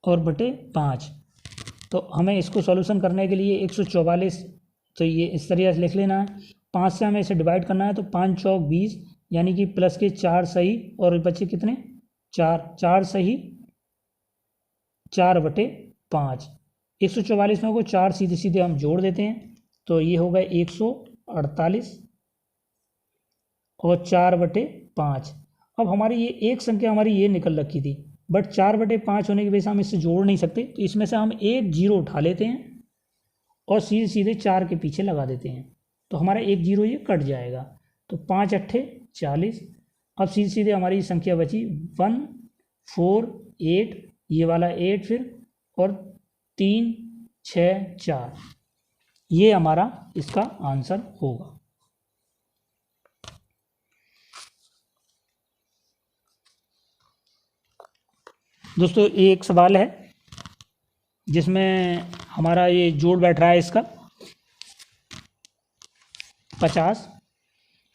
और बटे 5। तो हमें इसको सॉल्यूशन करने के लिए 144 तो ये इस तरीके से लिख लेना है। 5 से हमें इसे डिवाइड करना है तो 5 चौक 20 यानी कि प्लस के 4 सही और बचे कितने 4 सही 4/5। 144 में को 4 सीधे सीधे हम जोड़ देते हैं तो ये होगा 148 और 4/5। अब हमारी ये एक संख्या हमारी ये निकल रखी थी बट 4/5 होने की वजह से हम इससे जोड़ नहीं सकते, तो इसमें से हम एक 0 उठा लेते हैं और सीधे सीधे 4 के पीछे लगा देते हैं तो हमारा एक 0 ये कट जाएगा, तो 5 8 40। अब सीधे सीधे हमारी संख्या बची 1 4 8, ये वाला 8 फिर और 3 6 4, ये हमारा इसका आंसर होगा। दोस्तों एक सवाल है जिसमें हमारा ये जोड़ बैठ रहा है इसका 50,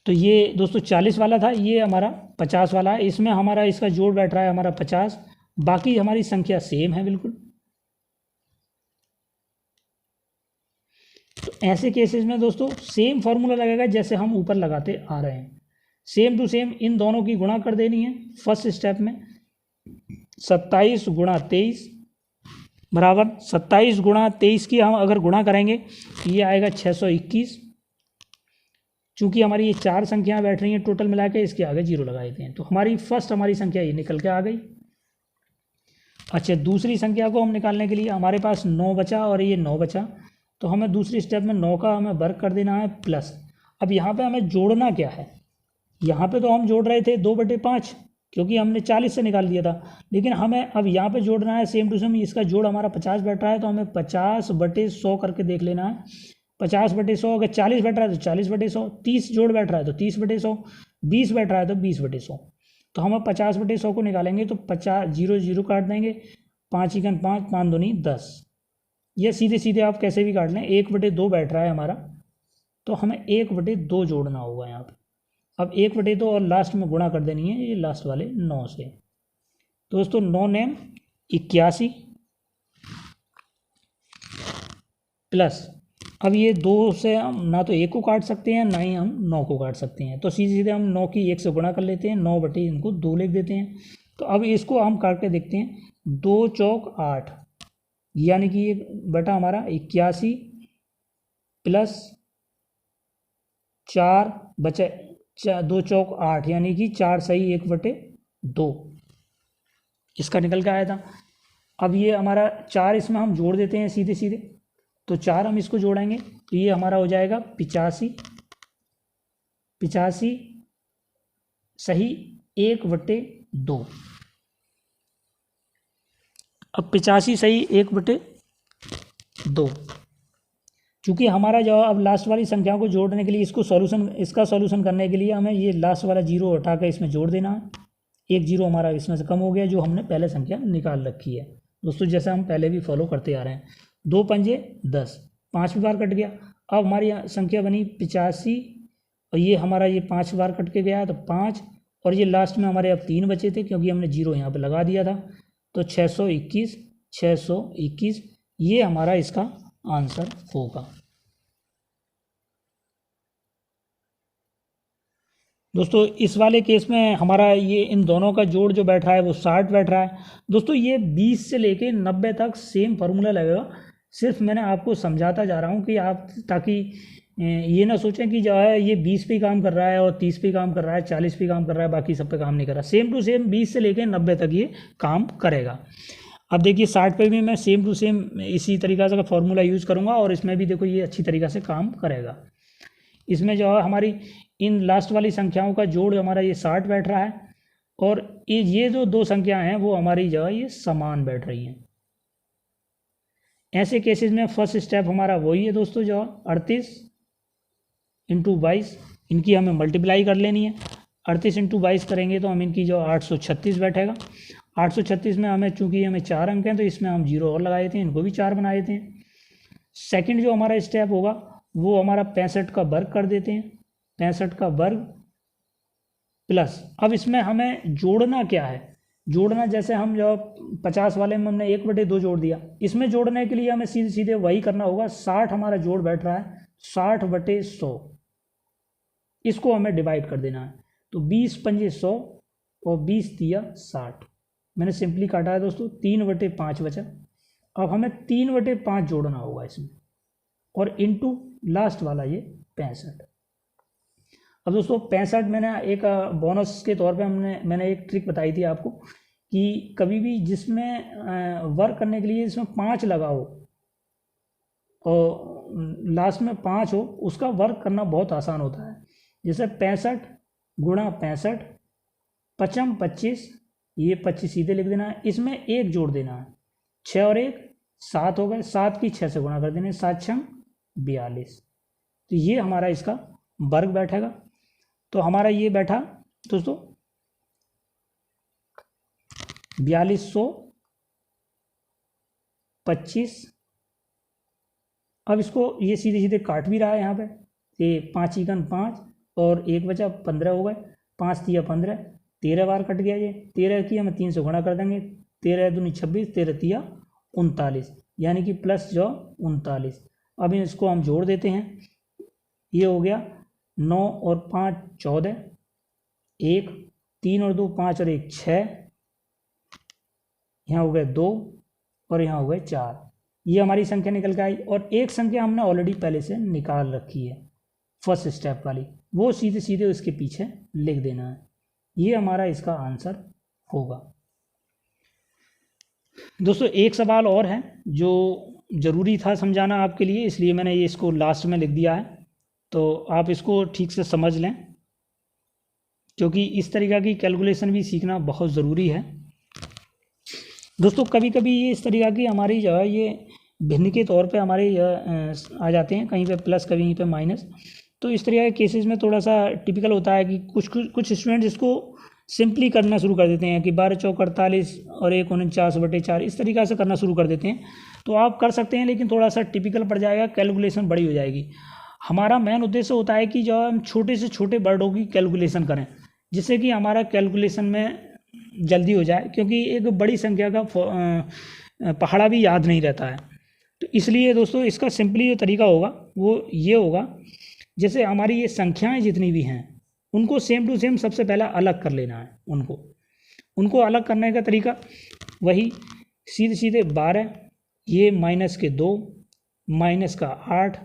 तो ये दोस्तों 40 वाला था, ये हमारा 50 वाला है, इसमें हमारा इसका जोड़ बैठ रहा है हमारा 50, बाकी हमारी संख्या सेम है बिल्कुल। तो ऐसे केसेस में दोस्तों सेम फॉर्मूला लगेगा जैसे हम ऊपर लगाते आ रहे हैं, सेम टू सेम इन दोनों की गुणा कर देनी है। फर्स्ट स्टेप में 27 गुणा 23 बराबर 27 गुणा 23 की हम अगर गुणा करेंगे तो ये आएगा 621। चूँकि हमारी ये 4 संख्याएं बैठ रही हैं टोटल मिला के, इसके आगे 0 लगा देते हैं तो हमारी फर्स्ट हमारी संख्या ये निकल के आ गई। अच्छा दूसरी संख्या को हम निकालने के लिए हमारे पास 9 बचा और ये 9 बचा, तो हमें दूसरी स्टेप में 9 का हमें वर्ग कर देना है प्लस। अब यहाँ पे हमें जोड़ना क्या है, यहाँ पे तो हम जोड़ रहे थे 2/5 क्योंकि हमने 40 से निकाल दिया था, लेकिन हमें अब यहाँ पे जोड़ना है सेम टू सेम, इसका जोड़ हमारा 50 बैठ रहा है तो हमें 50/100 करके देख लेना है। 50/100 अगर 40 बैठ रहा है तो 40/100, 30 जोड़ बैठ रहा है तो 30/100, 20 बैठ रहा है तो 20/100। तो हम अब 50/100 को निकालेंगे तो 50 0 0 काट देंगे, 5 एकन 5, 5 दूनी 10। ये सीधे सीधे आप कैसे भी काट लें, 1/2 बैठ रहा है हमारा, तो हमें 1/2 जोड़ना होगा यहाँ पे। अब 1/2 और लास्ट में गुणा कर देनी है ये लास्ट वाले 9 से। तो दोस्तों 9 नेम 81 प्लस, अब ये 2 से हम ना तो 1 को काट सकते हैं ना ही हम 9 को काट सकते हैं, तो सीधे सीधे हम 9 की 1 से गुणा कर लेते हैं, 9 बटे इनको 2 लिख देते हैं। तो अब इसको हम काट के देखते हैं, 2 चौक 8, यानी कि ये बटा हमारा 81 प्लस 4 बचे 2 चौक 8, यानी कि 4 सही 1/2 इसका निकल के आया था। अब ये हमारा 4 इसमें हम जोड़ देते हैं सीधे सीधे, तो 4 हम इसको जोड़ेंगे तो ये हमारा हो जाएगा 85 सही 1/2। अब 85 सही 1/2, चूँकि हमारा जो अब लास्ट वाली संख्याओं को जोड़ने के लिए इसका सॉल्यूशन करने के लिए हमें ये लास्ट वाला 0 हटा कर इसमें जोड़ देना है। एक 0 हमारा इसमें से कम हो गया जो हमने पहले संख्या निकाल रखी है दोस्तों, जैसे हम पहले भी फॉलो करते आ रहे हैं। 2 पंजे 10, 5 बार कट गया। अब हमारी संख्या बनी 85 और ये हमारा ये 5 बार कट के गया तो 5, और ये लास्ट में हमारे अब 3 बचे थे क्योंकि हमने 0 यहाँ पे लगा दिया था, तो 621 ये हमारा इसका आंसर होगा। दोस्तों इस वाले केस में हमारा ये इन दोनों का जोड़ जो बैठ रहा है वो 60 बैठ रहा है। दोस्तों ये 20 से लेके 90 तक सेम फार्मूला लगेगा, सिर्फ मैंने आपको समझाता जा रहा हूँ कि आप ताकि ये ना सोचें कि जो है ये 20 पे काम कर रहा है और 30 पे काम कर रहा है, 40 पे काम कर रहा है, बाकी सब पे काम नहीं कर रहा। सेम टू सेम 20 से लेकर 90 तक ये काम करेगा। अब देखिए 60 पे भी मैं सेम टू सेम इसी तरीक़ा से फार्मूला यूज़ करूँगा और इसमें भी देखो ये अच्छी तरीक़ा से काम करेगा। इसमें जो है हमारी इन लास्ट वाली संख्याओं का जोड़ हमारा ये 60 बैठ रहा है और ये जो 2 संख्याएँ हैं वो हमारी जो है ये समान बैठ रही हैं। ऐसे केसेस में फर्स्ट स्टेप हमारा वही है दोस्तों, जो 38 × 22 इनकी हमें मल्टीप्लाई कर लेनी है। 38 × 22 करेंगे तो हम इनकी जो 836 बैठेगा। 836 में हमें चूंकि हमें 4 अंक हैं तो इसमें हम 0 और लगाए थे, इनको भी 4 बनाए थे। सेकंड जो हमारा स्टेप होगा वो हमारा 65 का वर्ग कर देते हैं, 65 का वर्ग प्लस, अब इसमें हमें जोड़ना क्या है, जोड़ना जैसे हम जो 50 वाले में हमने 1/2 जोड़ दिया, इसमें जोड़ने के लिए हमें सीधे सीधे वही करना होगा। 60 हमारा जोड़ बैठ रहा है 60/100, इसको हमें डिवाइड कर देना है। तो 20 पंजे 100 और 20 तिया 60, मैंने सिंपली काटा है दोस्तों, 3/5 बचा। अब हमें 3/5 जोड़ना होगा इसमें और इनटू लास्ट वाला ये 65। अब दोस्तों 65 मैंने एक बोनस के तौर पे मैंने एक ट्रिक बताई थी आपको कि कभी भी जिसमें वर्क करने के लिए इसमें 5 लगा हो और लास्ट में 5 हो, उसका वर्क करना बहुत आसान होता है। जैसे 65 गुणा 65 पचम 25, ये 25 सीधे लिख देना है, इसमें 1 जोड़ देना है, 6 और 1 7 हो गए, 7 की 6 से गुणा कर देने, 7 6 42, तो ये हमारा इसका वर्ग बैठेगा। तो हमारा ये बैठा दोस्तों 4225। अब इसको ये सीधे सीधे काट भी रहा है यहाँ पे, ये 5 एकन 5 और 1 बचा 15 हो गए, 5 तिया 15, 13 बार कट गया ये, 13 की हम 3 से गुणा कर देंगे, 13 दूनी 26, 13 तिया 39, यानी कि प्लस जो 39। अब इसको हम जोड़ देते हैं, ये हो गया 9 और 5 14, 1 3 और 2 5 और 1 6, यहाँ हो गए 2 और यहाँ हो गए 4, ये हमारी संख्या निकल के आई। और एक संख्या हमने ऑलरेडी पहले से निकाल रखी है फर्स्ट स्टेप वाली, वो सीधे सीधे उसके पीछे लिख देना है, ये हमारा इसका आंसर होगा। दोस्तों एक सवाल और है जो ज़रूरी था समझाना आपके लिए, इसलिए मैंने ये इसको लास्ट में लिख दिया है, तो आप इसको ठीक से समझ लें क्योंकि इस तरीक़ा की कैलकुलेशन भी सीखना बहुत ज़रूरी है। दोस्तों कभी कभी ये इस तरीक़ा की हमारी जो है ये भिन्न के तौर पे हमारे आ जाते हैं, कहीं पे प्लस कहीं पे माइनस, तो इस तरह के केसेस में थोड़ा सा टिपिकल होता है कि कुछ स्टूडेंट्स इसको सिंपली करना शुरू कर देते हैं कि 12 चौक 48 और 1 49/4, इस तरीक़ा से करना शुरू कर देते हैं। तो आप कर सकते हैं, लेकिन थोड़ा सा टिपिकल पड़ जाएगा, कैलकुलेशन बड़ी हो जाएगी। हमारा मेन उद्देश्य होता है कि जब हम छोटे से छोटे वर्डों की कैलकुलेशन करें, जिससे कि हमारा कैलकुलेशन में जल्दी हो जाए, क्योंकि एक बड़ी संख्या का पहाड़ा भी याद नहीं रहता है। तो इसलिए दोस्तों इसका सिंपली जो तरीका होगा वो ये होगा, जैसे हमारी ये संख्याएं जितनी भी हैं उनको सेम टू सेम सबसे पहला अलग कर लेना है। उनको अलग करने का तरीका वही सीधे सीधे 12, ये -2, -8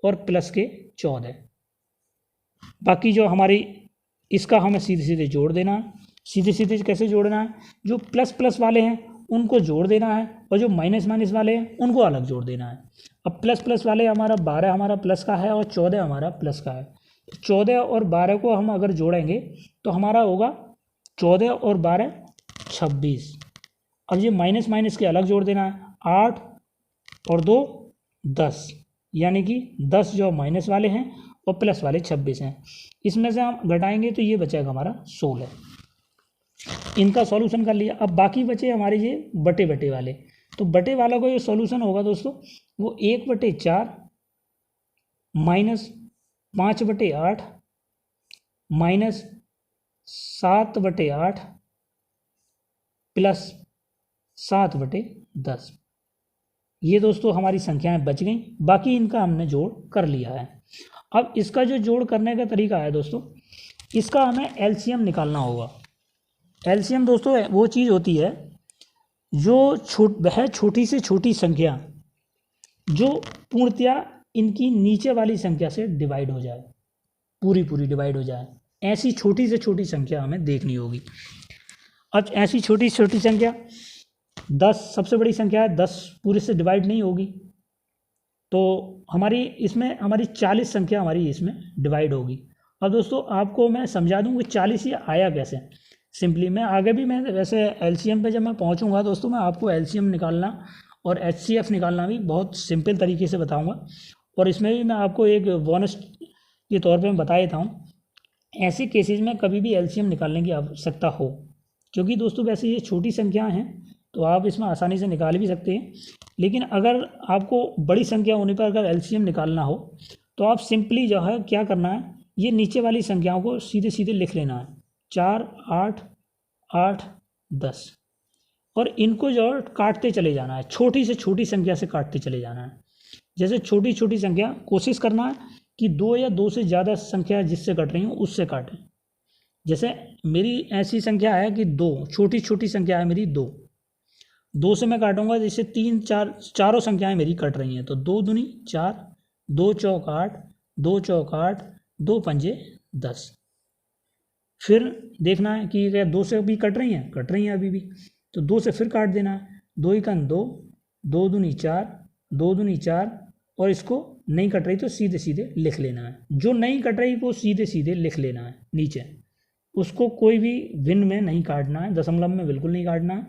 और +14। बाकी जो हमारी इसका हमें सीधे सीधे जोड़ देना है। सीधे सीधे कैसे जोड़ना है, जो प्लस प्लस वाले हैं उनको जोड़ देना है, और जो माइनस माइनस वाले हैं उनको अलग जोड़ देना है। अब प्लस प्लस वाले हमारा 12 हमारा प्लस का है और 14 हमारा प्लस का है। 14 और 12 को हम अगर जोड़ेंगे तो हमारा होगा 14 और 12 26। अब ये माइनस माइनस के अलग जोड़ देना है, 8 और 2 10, यानी कि 10 जो माइनस वाले हैं और प्लस वाले 26 हैं। इसमें से हम घटाएंगे तो ये बचेगा हमारा 16। इनका सॉल्यूशन कर लिया। अब बाकी बचे हमारे ये बटे बटे वाले। तो बटे वाला का जो सॉल्यूशन होगा दोस्तों वो 1/4 -5/8 -7/8 +7/10। ये दोस्तों हमारी संख्याएं बच गई। बाकी इनका हमने जोड़ कर लिया है। अब इसका जो जोड़ करने का तरीका है दोस्तों, इसका हमें एलसीएम निकालना होगा। एलसीएम दोस्तों वो चीज़ होती है जो वह छोटी से छोटी संख्या जो पूर्णतया इनकी नीचे वाली संख्या से डिवाइड हो जाए, पूरी डिवाइड हो जाए, ऐसी छोटी से छोटी संख्या हमें देखनी होगी। अब ऐसी छोटी से छोटी संख्या 10 सबसे बड़ी संख्या है, 10 पूरे से डिवाइड नहीं होगी, तो हमारी इसमें हमारी 40 संख्या हमारी इसमें डिवाइड होगी। अब दोस्तों आपको मैं समझा दूँ कि 40 ये आया कैसे। सिंपली मैं आगे भी मैं वैसे एलसीएम पे जब मैं पहुंचूंगा दोस्तों, मैं आपको एलसीएम निकालना और एचसीएफ निकालना भी बहुत सिंपल तरीके से बताऊंगा। और इसमें भी मैं आपको एक बोनस के तौर पे मैं बता देता हूँ, ऐसे केसेस में कभी भी एलसीएम निकालने की आवश्यकता हो, क्योंकि दोस्तों वैसे ये छोटी संख्या हैं तो आप इसमें आसानी से निकाल भी सकते हैं। लेकिन अगर आपको बड़ी संख्या होने पर अगर एलसीएम निकालना हो तो आप सिंपली जो है क्या करना है, ये नीचे वाली संख्याओं को सीधे सीधे लिख लेना है, 4 8 8 10, और इनको जो काटते चले जाना है, छोटी से छोटी संख्या से काटते चले जाना है। जैसे छोटी छोटी संख्या कोशिश करना है कि 2 या 2 से ज़्यादा संख्या जिससे कट रही हूँ उससे काटें। जैसे मेरी ऐसी संख्या है कि 2, छोटी छोटी संख्या है मेरी 2 से मैं काटूंगा, जैसे 3 4 चारों संख्याएं मेरी कट रही हैं, तो 2 दूनी 4, 2 चौक 8, 2 चौक 8, 2 पंजे 10। फिर देखना है कि क्या 2 से भी कट रही हैं अभी भी, तो 2 से फिर काट देना है, 2 एकन 2, 2 दूनी 4, 2 दूनी 4, और इसको नहीं कट रही तो सीधे सीधे लिख लेना है। जो नहीं कट रही वो सीधे सीधे लिख लेना है नीचे, उसको कोई भी भिन्न में नहीं काटना है, दशमलव में बिल्कुल नहीं काटना है।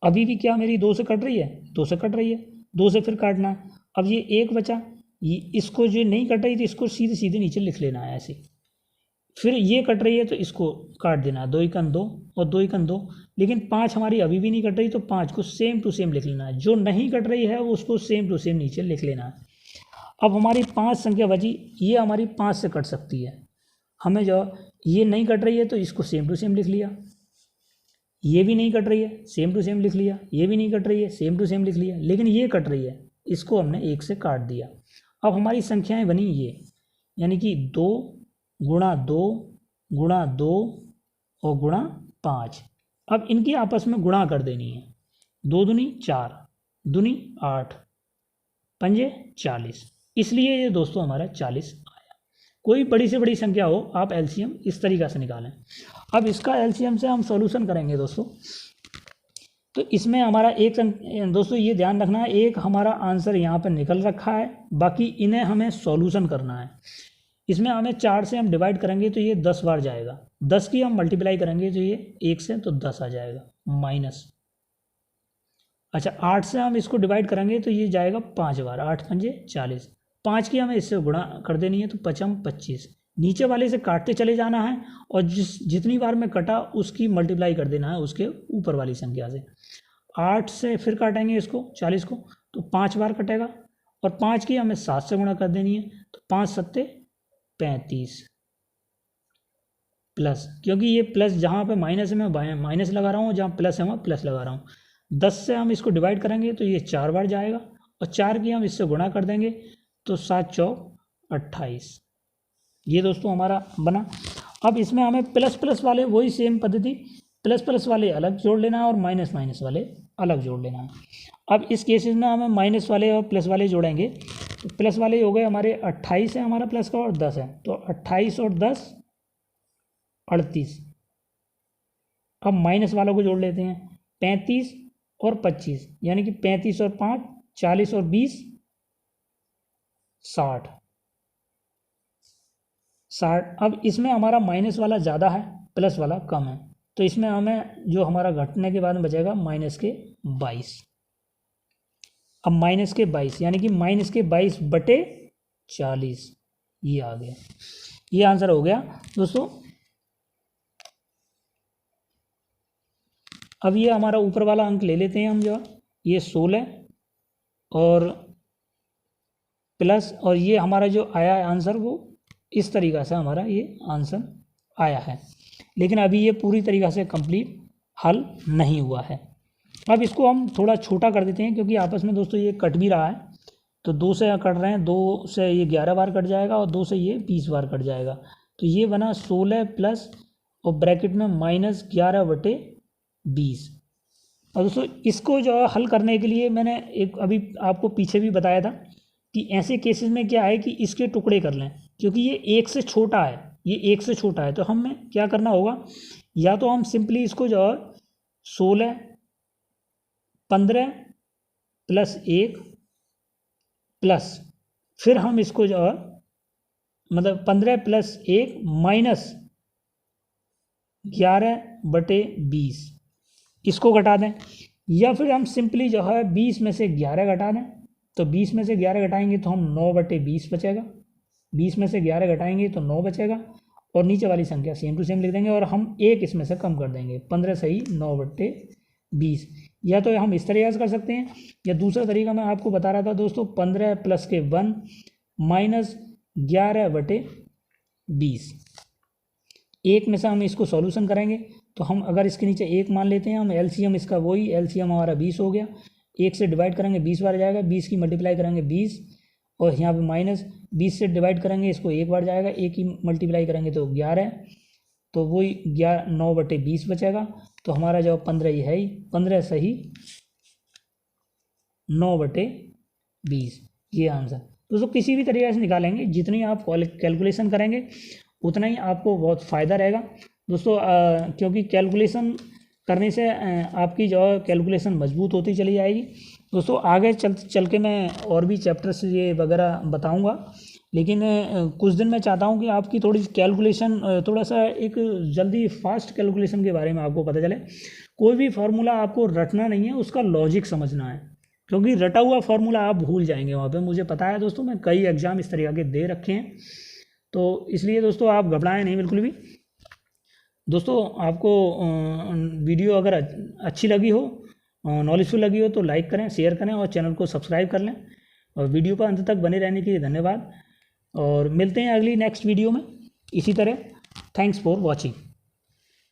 अभी भी क्या मेरी 2 से कट रही है, 2 से कट रही है, 2 से फिर काटना है। अब ये 1 बचा, ये इसको जो नहीं कट रही थी इसको सीधे सीधे नीचे लिख लेना है ऐसे। फिर ये कट रही है तो इसको काट देना है, 2 एकन 2 और 2 एकन 2। लेकिन 5 हमारी अभी भी नहीं कट रही तो 5 को सेम टू सेम लिख लेना है। जो नहीं कट रही है उसको सेम टू सेम नीचे लिख लेना है। अब हमारी 5 संख्या बची, ये हमारी 5 से कट सकती है। हमें जो ये नहीं कट रही है तो इसको सेम टू सेम लिख लिया, ये भी नहीं कट रही है सेम टू सेम लिख लिया, ये भी नहीं कट रही है सेम टू सेम लिख लिया, लेकिन ये कट रही है, इसको हमने 1 से काट दिया। अब हमारी संख्याएं बनी ये, यानी कि 2 गुणा 2 गुणा 2 और गुणा 5। अब इनकी आपस में गुणा कर देनी है, 2 दूनी 4, दूनी 8, पंजे 40, इसलिए ये दोस्तों हमारा 40 आया। कोई बड़ी से बड़ी संख्या हो आप एलसीएम इस तरीक़ा से निकालें। अब इसका एलसीएम से हम सॉल्यूशन करेंगे दोस्तों, तो इसमें हमारा एक दोस्तों ये ध्यान रखना है, एक हमारा आंसर यहाँ पर निकल रखा है, बाकी इन्हें हमें सॉल्यूशन करना है। इसमें हमें 4 से हम डिवाइड करेंगे तो ये 10 बार जाएगा, 10 की हम मल्टीप्लाई करेंगे तो ये 1 से तो 10 आ जाएगा माइनस। अच्छा 8 से हम इसको डिवाइड करेंगे तो ये जाएगा 5 बार, 8 पंजे 40, 5 की हमें इससे गुणा कर देनी है तो 5 25, नीचे वाले से काटते चले जाना है और जितनी बार में कटा उसकी मल्टीप्लाई कर देना है उसके ऊपर वाली संख्या से। 8 से फिर काटेंगे इसको 40 को, तो 5 बार कटेगा और 5 की हमें 7 से गुणा कर देनी है, तो 5 सत्ते 35 प्लस, क्योंकि ये प्लस जहाँ पे माइनस है मैं माइनस लगा रहा हूँ, जहाँ प्लस है वहाँ प्लस लगा रहा हूँ। 10 से हम इसको डिवाइड करेंगे तो ये 4 बार जाएगा और 4 की हम इससे गुणा कर देंगे तो 7 चौक 28। ये दोस्तों हमारा बना। अब इसमें हमें प्लस प्लस वाले वही सेम पद्धति, प्लस प्लस वाले अलग जोड़ लेना है और माइनस माइनस वाले अलग जोड़ लेना है। अब इस केसेस में हमें माइनस वाले और प्लस वाले जोड़ेंगे, तो प्लस वाले हो गए हमारे 28 है हमारा प्लस का और 10 है, तो 28 और 10 38। अब माइनस वालों को जोड़ लेते हैं, 35 और 25, यानी कि 35 और 5 40 और 20 60। अब इसमें हमारा माइनस वाला ज़्यादा है प्लस वाला कम है, तो इसमें हमें जो हमारा घटने के बाद में बचेगा माइनस के 22। अब माइनस के 22 यानी कि माइनस के 22 बटे 40, ये आ गया। ये आंसर हो गया दोस्तों। अब ये हमारा ऊपर वाला अंक ले लेते हैं हम, जो ये 16 और प्लस, और ये हमारा जो आया है आंसर वो इस तरीक़ा से हमारा ये आंसर आया है, लेकिन अभी ये पूरी तरीक़ा से कंप्लीट हल नहीं हुआ है। अब इसको हम थोड़ा छोटा कर देते हैं, क्योंकि आपस में दोस्तों ये कट भी रहा है, तो 2 से कट रहे हैं, 2 से ये 11 बार कट जाएगा और 2 से ये 20 बार कट जाएगा, तो ये बना 16 प्लस और ब्रैकेट में माइनस 11 बटे 20। और दोस्तों इसको जो हल करने के लिए मैंने एक अभी आपको पीछे भी बताया था कि ऐसे केसेस में क्या है कि इसके टुकड़े कर लें, क्योंकि ये 1 से छोटा है, ये 1 से छोटा है, तो हमें क्या करना होगा, या तो हम सिंपली इसको जो 16 15 प्लस 1 प्लस फिर हम इसको जो मतलब 15 प्लस 1 माइनस 11 बटे 20 इसको घटा दें, या फिर हम सिंपली जो है 20 में से 11 घटा दें, तो 20 में से 11 घटाएंगे तो हम 9 बटे 20 बचेगा, 20 में से 11 घटाएंगे तो 9 बचेगा, और नीचे वाली संख्या सेम टू सेम लिख देंगे और हम 1 इसमें से कम कर देंगे, 15 सही 9 बटे 20। या तो हम इस तरीके से कर सकते हैं, या दूसरा तरीका मैं आपको बता रहा था दोस्तों, 15 प्लस के 1 माइनस 11 बटे 20। 1 में से हम इसको सॉल्यूशन करेंगे, तो हम अगर इसके नीचे 1 मान लेते हैं, हम एलसीएम इसका वही, एलसीएम हमारा 20 हो गया, 1 से डिवाइड करेंगे 20 बार जाएगा, 20 की मल्टीप्लाई करेंगे 20, और यहाँ पे माइनस 20 से डिवाइड करेंगे इसको 1 बार जाएगा, 1 की मल्टीप्लाई करेंगे तो 11, तो वही 9 बटे 20 बचेगा, तो हमारा जवाब 15 ही है ही, 15 सही 9 बटे 20, ये आंसर। दोस्तों किसी भी तरीके से निकालेंगे, जितनी आप कैलकुलेशन करेंगे उतना ही आपको बहुत फ़ायदा रहेगा दोस्तों, क्योंकि कैलकुलेशन करने से आपकी जो कैलकुलेशन मजबूत होती चली जाएगी। दोस्तों आगे चल के मैं और भी चैप्टर्स ये वगैरह बताऊंगा, लेकिन कुछ दिन मैं चाहता हूं कि आपकी थोड़ी कैलकुलेशन थोड़ा सा एक जल्दी फास्ट कैलकुलेशन के बारे में आपको पता चले। कोई भी फार्मूला आपको रटना नहीं है, उसका लॉजिक समझना है, क्योंकि रटा हुआ फार्मूला आप भूल जाएंगे वहाँ पे। मुझे पता है दोस्तों, मैं कई एग्ज़ाम इस तरीके के दे रखे हैं, तो इसलिए दोस्तों आप घबराएं नहीं बिल्कुल भी। दोस्तों आपको वीडियो अगर अच्छी लगी हो, नॉलेजफुल लगी हो, तो लाइक करें, शेयर करें और चैनल को सब्सक्राइब कर लें, और वीडियो पर अंत तक बने रहने के लिए धन्यवाद, और मिलते हैं अगली नेक्स्ट वीडियो में इसी तरह। Thanks for watching.